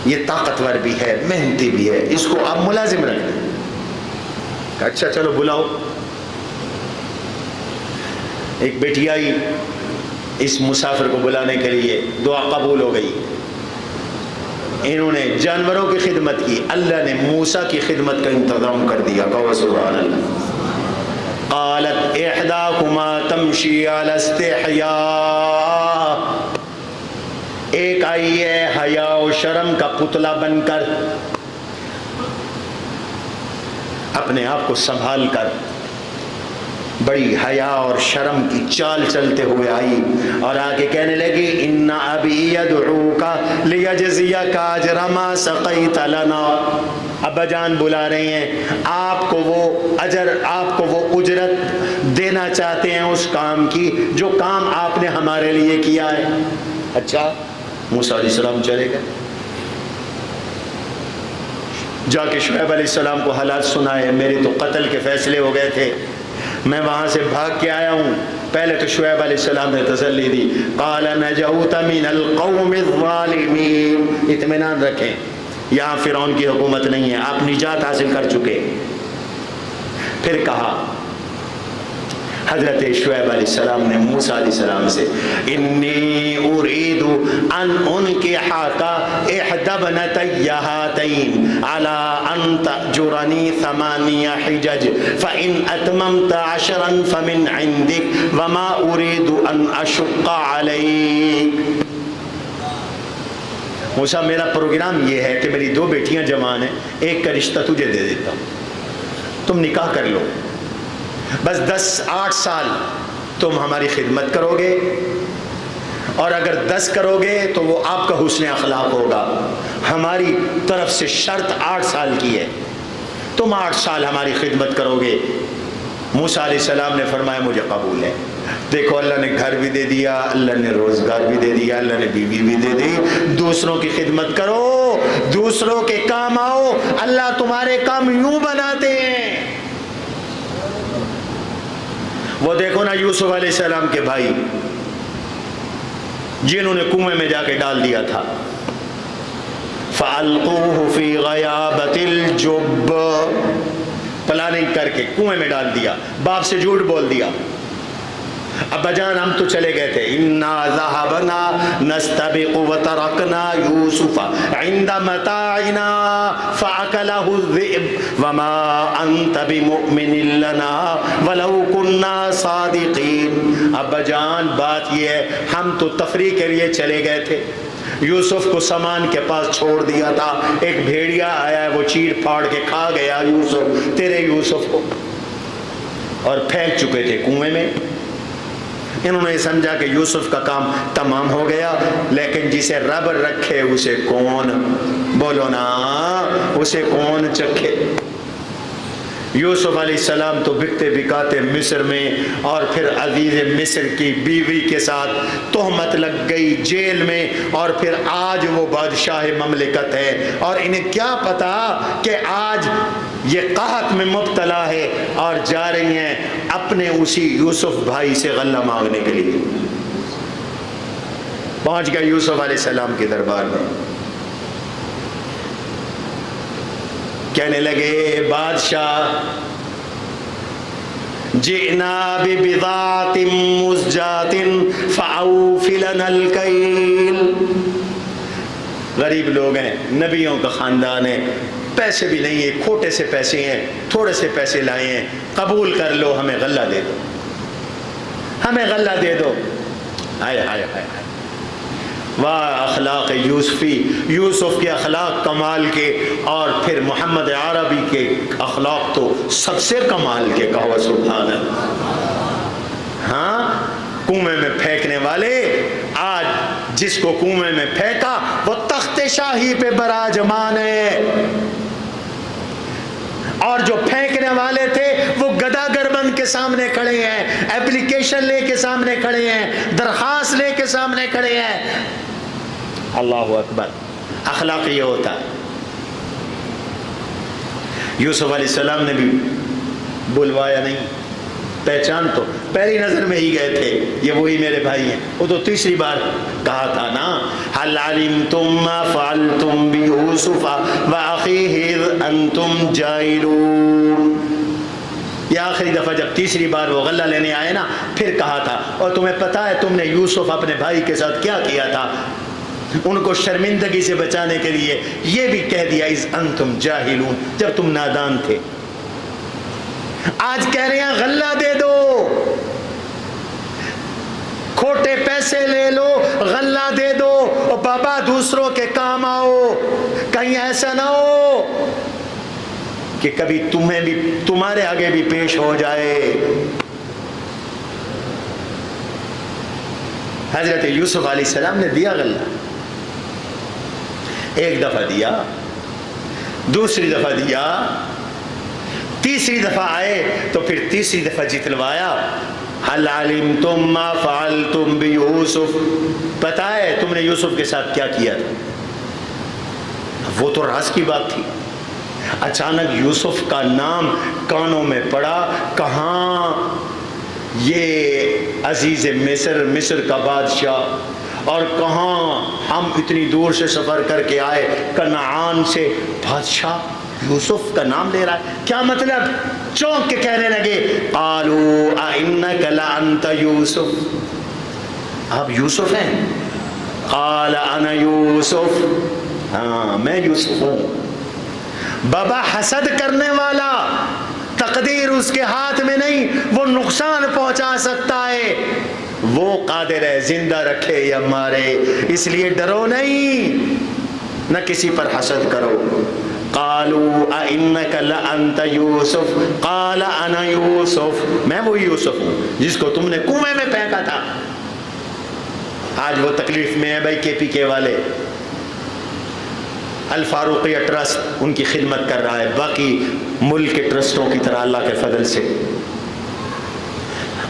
یہ طاقتور بھی ہے، محنتی بھی ہے، اس کو آپ ملازم رکھ دیں۔ اچھا چلو بلاؤ۔ ایک بیٹی آئی اس مسافر کو بلانے کے لیے، دعا قبول ہو گئی۔ انہوں نے جانوروں کی خدمت کی، اللہ نے موسیٰ کی خدمت کا انتظام کر دیا، کہو سبحان اللہ۔ قالت احداکما تمشی علی استحیاء، ایک آئی ہے حیا و شرم کا پتلا بن کر، اپنے آپ کو سنبھال کر بڑی حیا اور شرم کی چال چلتے ہوئے آئی، اور آگے کہنے لگی ان ابی یدعوک لیجزیک اجر ما سقیت لنا۔ ابا جان بلا رہے ہیں آپ کو وہ اجر، آپ کو وہ اجرت دینا چاہتے ہیں اس کام کی جو کام آپ نے ہمارے لیے کیا ہے۔ اچھا موسیٰ علیہ السلام چلے گئے، جا کے شعیب علیہ السلام کو حالات سنائے، میرے تو قتل کے فیصلے ہو گئے تھے، میں وہاں سے بھاگ کے آیا ہوں۔ پہلے تو شعیب علیہ السلام نے تسلی دی، قال نجوت من القوم الظالمین، اطمینان رکھیں یہاں فرعون کی حکومت نہیں ہے، آپ نجات حاصل کر چکے۔ پھر کہا حضرت شعیب علیہ السلام نے موسیٰ علیہ السلام سے، انی ارید ان انکحک احدی ابنتی ہاتین علی ان تأجرنی 8 حجج فإن اتممت 10 فمن عندک وما ارید ان اشق علیک۔ موسیٰ میرا پروگرام یہ ہے کہ میری 2 بیٹیاں جوان ہیں، ایک کا رشتہ تجھے دے دیتا ہوں، تم نکاح کر لو، بس 8 سال تم ہماری خدمت کرو گے، اور اگر 10 کرو گے تو وہ آپ کا حسن اخلاق ہوگا۔ ہماری طرف سے شرط 8 سال کی ہے، تم 8 سال ہماری خدمت کرو گے۔ موسیٰ علیہ السلام نے فرمایا مجھے قبول ہے۔ دیکھو اللہ نے گھر بھی دے دیا، اللہ نے روزگار بھی دے دیا، اللہ نے بیوی بھی دے دی۔ دوسروں کی خدمت کرو، دوسروں کے کام آؤ، اللہ تمہارے کام یوں بناتے ہیں۔ وہ دیکھو نا یوسف علیہ السلام کے بھائی جنہوں نے کنویں میں جا کے ڈال دیا تھا، فَأَلْقُوهُ فِي غَيَابَةِ الْجُبِّ، پلاننگ کر کے کنویں میں ڈال دیا، باپ سے جھوٹ بول دیا، ابا جان ہم تو چلے گئے تھے، اِنَّا ذَهَبْنَا نَسْتَبِقُ وَتَرَكْنَا يُوسُفَ عِنْدَ مَتَاعِنَا فَأَكَلَهُ الذِّئْبُ وَمَا أَنْتَ بِمُؤْمِنٍ لَنَا وَلَوْ كُنَّا صَادِقِينَ۔ ابا جان بات یہ ہے ہم تو تفریح کے لیے چلے گئے تھے، یوسف کو سامان کے پاس چھوڑ دیا تھا، ایک بھیڑیا آیا ہے وہ چیر پھاڑ کے کھا گیا یوسف، تیرے یوسف کو، اور پھینک چکے تھے کنویں میں۔ انہوں نے سمجھا کہ یوسف کا کام تمام ہو گیا، لیکن جسے رب رکھے اسے کون، بولو نا، اسے کون چکھے۔ یوسف علیہ السلام تو بکتے بکاتے مصر میں، اور پھر عزیز مصر کی بیوی کے ساتھ تہمت لگ گئی جیل میں، اور پھر آج وہ بادشاہ مملکت ہے، اور انہیں کیا پتا کہ آج یہ قحط میں مبتلا ہے اور جا رہی ہیں اپنے اسی یوسف بھائی سے غلہ مانگنے کے لیے۔ پہنچ گئے یوسف علیہ السلام کے دربار میں، کہنے لگے بادشاہ جئنا ببضاعۃ مزجاۃ فاوف لنا الکیل۔ غریب لوگ ہیں، نبیوں کا خاندان ہے، پیسے بھی نہیں ہیں، کھوٹے سے پیسے ہیں، تھوڑے سے پیسے لائے ہیں، قبول کر لو، ہمیں غلہ دے دو، ہمیں غلہ دے دو۔ ہائے ہائے ہائے، واہ اخلاق یوسفی، یوسف کے اخلاق کمال کے، اور پھر محمد عربی کے اخلاق تو سب سے کمال کے، کہو سبحان اللہ۔ ہاں، کنویں میں پھینکنے والے، آج جس کو کنویں میں پھینکا وہ تخت شاہی پہ براجمان ہے، اور جو پھینکنے والے تھے وہ گداگر بن کے سامنے کھڑے ہیں، اپلیکیشن لے کے سامنے کھڑے ہیں، درخواست لے کے سامنے کھڑے ہیں۔ اللہ اکبر، اخلاق یہ ہوتا ہے۔ یوسف علیہ السلام نے بھی بلوایا نہیں، پہچان تو پہلی نظر میں ہی گئے تھے، یہ وہی میرے بھائی ہیں۔ وہ تو تیسری بار کہا تھا نا، هل علمتم ما فعلتم بيوسف واخيه اذ انتم جاهلون۔ یہ آخری دفعہ جب تیسری بار وہ غلہ لینے آئے نا، پھر کہا تھا اور تمہیں پتا ہے تم نے یوسف اپنے بھائی کے ساتھ کیا کیا تھا، ان کو شرمندگی سے بچانے کے لیے یہ بھی کہہ دیا اذ انتم جاہلون، جب تم نادان تھے۔ آج کہہ رہے ہیں غلہ دے دو، کھوٹے پیسے لے لو، غلہ دے دو، اور بابا دوسروں کے کام آؤ، کہیں ایسا نہ ہو کہ کبھی تمہیں بھی، تمہارے آگے بھی پیش ہو جائے۔ حضرت یوسف علیہ السلام نے دیا غلہ، ایک دفعہ دیا، دوسری دفعہ دیا، تیسری دفعہ آئے تو پھر تیسری دفعہ جتلوایا، هل علمتم ما فعلتم بيوسف، پتہ ہے تم نے یوسف کے ساتھ کیا کیا تھا؟ وہ تو راز کی بات تھی، اچانک یوسف کا نام کانوں میں پڑا، کہاں یہ عزیز مصر، مصر کا بادشاہ، اور کہاں ہم اتنی دور سے سفر کر کے آئے کنعان سے، بادشاہ یوسف کا نام لے رہا ہے، کیا مطلب؟ چونک کے کہنے لگے قالوا اِنَّكَ لَأَنْتَ یوسف، آپ یوسف ہیں؟ قال انا یوسف، ہاں میں یوسف ہوں۔ بابا حسد کرنے والا، تقدیر اس کے ہاتھ میں نہیں، وہ نقصان پہنچا سکتا ہے، وہ قادر ہے زندہ رکھے یا مارے، اس لیے ڈرو نہیں، نہ کسی پر حسد کرو۔ قالوا اِنَّكَ لَأَنْتَ یوسف قال انا یوسف، میں وہی یوسف ہوں جس کو تم نے کنویں میں پھینکا تھا۔ آج وہ تکلیف میں ہے بھائی، کے پی کے والے، الفاروقیہ ٹرسٹ ان کی خدمت کر رہا ہے، باقی ملک کے ٹرسٹوں کی طرح اللہ کے فضل سے۔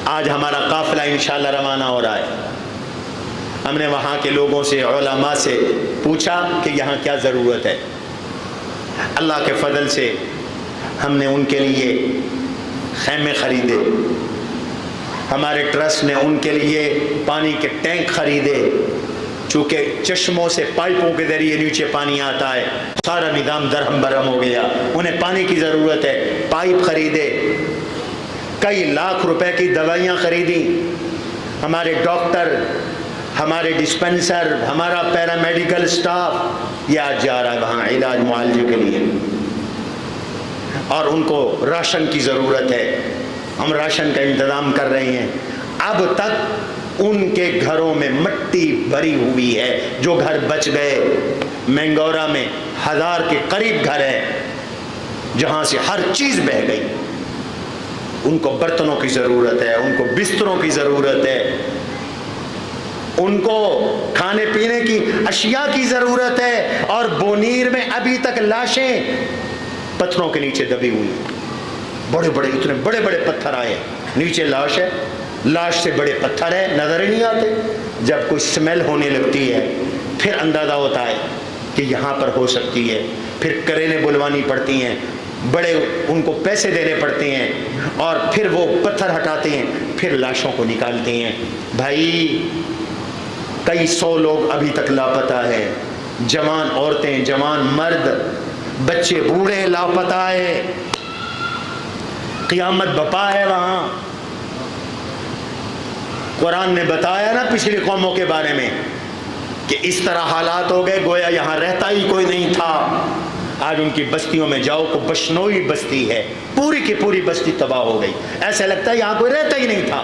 آج ہمارا قافلہ انشاءاللہ روانہ ہو رہا ہے، ہم نے وہاں کے لوگوں سے، علماء سے پوچھا کہ یہاں کیا ضرورت ہے، اللہ کے فضل سے ہم نے ان کے لیے خیمے خریدے، ہمارے ٹرسٹ نے ان کے لیے پانی کے ٹینک خریدے، چونکہ چشموں سے پائپوں کے ذریعے نیچے پانی آتا ہے، سارا نظام درہم برہم ہو گیا، انہیں پانی کی ضرورت ہے، پائپ خریدے، کئی لاکھ روپے کی دوائیاں خریدی، ہمارے ڈاکٹر، ہمارے ڈسپنسر، ہمارا پیرامیڈیکل سٹاف یہ آج جا رہا ہے وہاں علاج معالجے کے لیے، اور ان کو راشن کی ضرورت ہے، ہم راشن کا انتظام کر رہے ہیں۔ اب تک ان کے گھروں میں مٹی بھری ہوئی ہے، جو گھر بچ گئے مینگورا میں 1000 کے قریب گھر ہے جہاں سے ہر چیز بہہ گئی، ان کو برتنوں کی ضرورت ہے، ان کو بستروں کی ضرورت ہے، ان کو کھانے پینے کی اشیاء کی ضرورت ہے، اور بونیر میں ابھی تک لاشیں پتھروں کے نیچے دبی ہوئی، بڑے بڑے اتنے بڑے بڑے پتھر آئے، نیچے لاش ہے، لاش سے بڑے پتھر ہے، نظر ہی نہیں آتے۔ جب کوئی سمیل ہونے لگتی ہے پھر اندازہ ہوتا ہے کہ یہاں پر ہو سکتی ہے، پھر کرینے بلوانی پڑتی ہیں، بڑے ان کو پیسے دینے پڑتے ہیں، اور پھر وہ پتھر ہٹاتے ہیں، پھر لاشوں کو نکالتے ہیں۔ بھائی کئی 100 لوگ ابھی تک لاپتہ ہیں، جوان عورتیں، جوان مرد، بچے بوڑھے لاپتہ ہیں، قیامت بپا ہے وہاں۔ قرآن نے بتایا نا پچھلی قوموں کے بارے میں کہ اس طرح حالات ہو گئے گویا یہاں رہتا ہی کوئی نہیں تھا۔ آج ان کی بستیوں میں جاؤ کو بشنوئی بستی ہے، پوری کی پوری بستی تباہ ہو گئی، ایسا لگتا ہے یہاں کوئی رہتا ہی نہیں تھا۔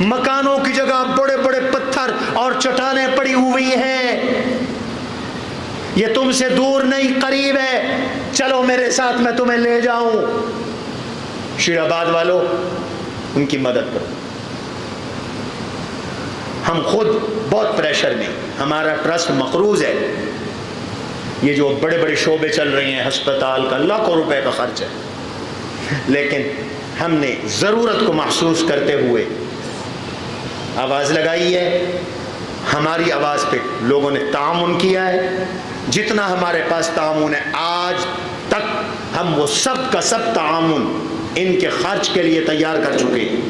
مکانوں کی جگہ بڑے بڑے پتھر اور چٹانیں پڑی ہوئی ہیں، یہ تم سے دور نہیں قریب ہے، چلو میرے ساتھ میں تمہیں لے جاؤں۔ شیر آباد والوں ان کی مدد کرو، ہم خود بہت پریشر میں، ہمارا ٹرسٹ مقروض ہے، یہ جو بڑے بڑے شعبے چل رہے ہیں ہسپتال کا لاکھوں روپے کا خرچ ہے، لیکن ہم نے ضرورت کو محسوس کرتے ہوئے آواز لگائی ہے، ہماری آواز پہ لوگوں نے تعاون کیا ہے، جتنا ہمارے پاس تعاون ہے آج تک ہم وہ سب کا سب تعاون ان کے خرچ کے لیے تیار کر چکے ہیں۔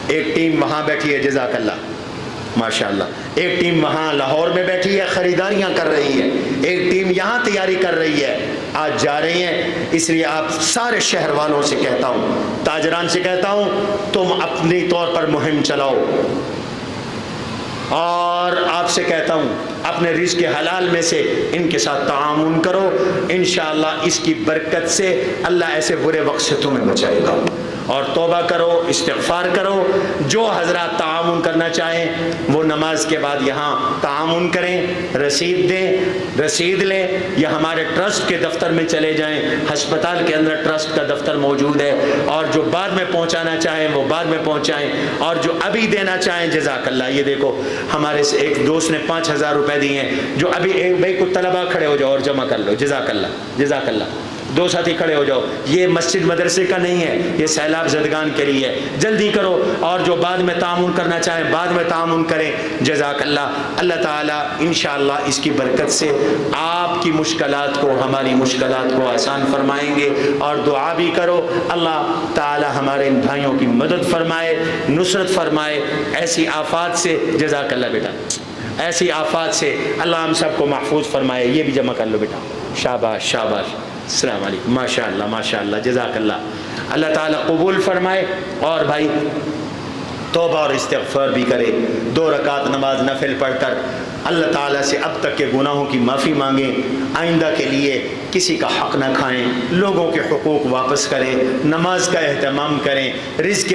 ایک ٹیم وہاں بیٹھی ہے، جزاک اللہ، ماشاءاللہ، ایک ٹیم وہاں لاہور میں بیٹھی ہے، خریداریاں کر رہی ہے، ایک ٹیم یہاں تیاری کر رہی ہے، آج جا رہی ہیں۔ اس لیے آپ سارے شہر والوں سے کہتا ہوں، تاجران سے کہتا ہوں، تم اپنی طور پر مہم چلاؤ، اور آپ سے کہتا ہوں اپنے رزق حلال میں سے ان کے ساتھ تعاون کرو، انشاءاللہ اس کی برکت سے اللہ ایسے برے وقت سے تمہیں بچائے گا۔ اور توبہ کرو، استغفار کرو، جو حضرات تعاون کرنا چاہیں وہ نماز کے بعد یہاں تعاون کریں، رسید دیں، رسید لیں، یا ہمارے ٹرسٹ کے دفتر میں چلے جائیں، ہسپتال کے اندر ٹرسٹ کا دفتر موجود ہے، اور جو بعد میں پہنچانا چاہیں وہ بعد میں پہنچائیں، اور جو ابھی دینا چاہیں جزاک اللہ۔ یہ دیکھو ہمارے سے ایک دوست نے 5000 روپے دیے ہیں، جو ابھی ایک بھائی کو طلبہ کھڑے ہو جاؤ اور جمع کر لو، جزاک اللہ، جزاک اللہ، دو ساتھی کھڑے ہو جاؤ، یہ مسجد مدرسے کا نہیں ہے، یہ سیلاب زدگان کے لیے ہے، جلدی کرو، اور جو بعد میں تعاون کرنا چاہیں بعد میں تعاون کریں، جزاک اللہ۔ اللہ تعالیٰ انشاءاللہ اس کی برکت سے آپ کی مشکلات کو، ہماری مشکلات کو آسان فرمائیں گے، اور دعا بھی کرو اللہ تعالیٰ ہمارے ان بھائیوں کی مدد فرمائے، نصرت فرمائے ایسی آفات سے، جزاک اللہ بیٹا، ایسی آفات سے اللہ ہم سب کو محفوظ فرمائے۔ یہ بھی جمع کر لو بیٹا، شاباش شاباش، السلام علیکم، ماشاءاللہ ماشاءاللہ، جزاک اللہ، اللہ تعالیٰ قبول فرمائے۔ اور بھائی توبہ اور استغفار بھی کرے، 2 رکعت نماز نفل پڑھ کر اللہ تعالیٰ سے اب تک کے گناہوں کی معافی مانگیں، آئندہ کے لیے کسی کا حق نہ کھائیں، لوگوں کے حقوق واپس کریں، نماز کا اہتمام کریں، رزق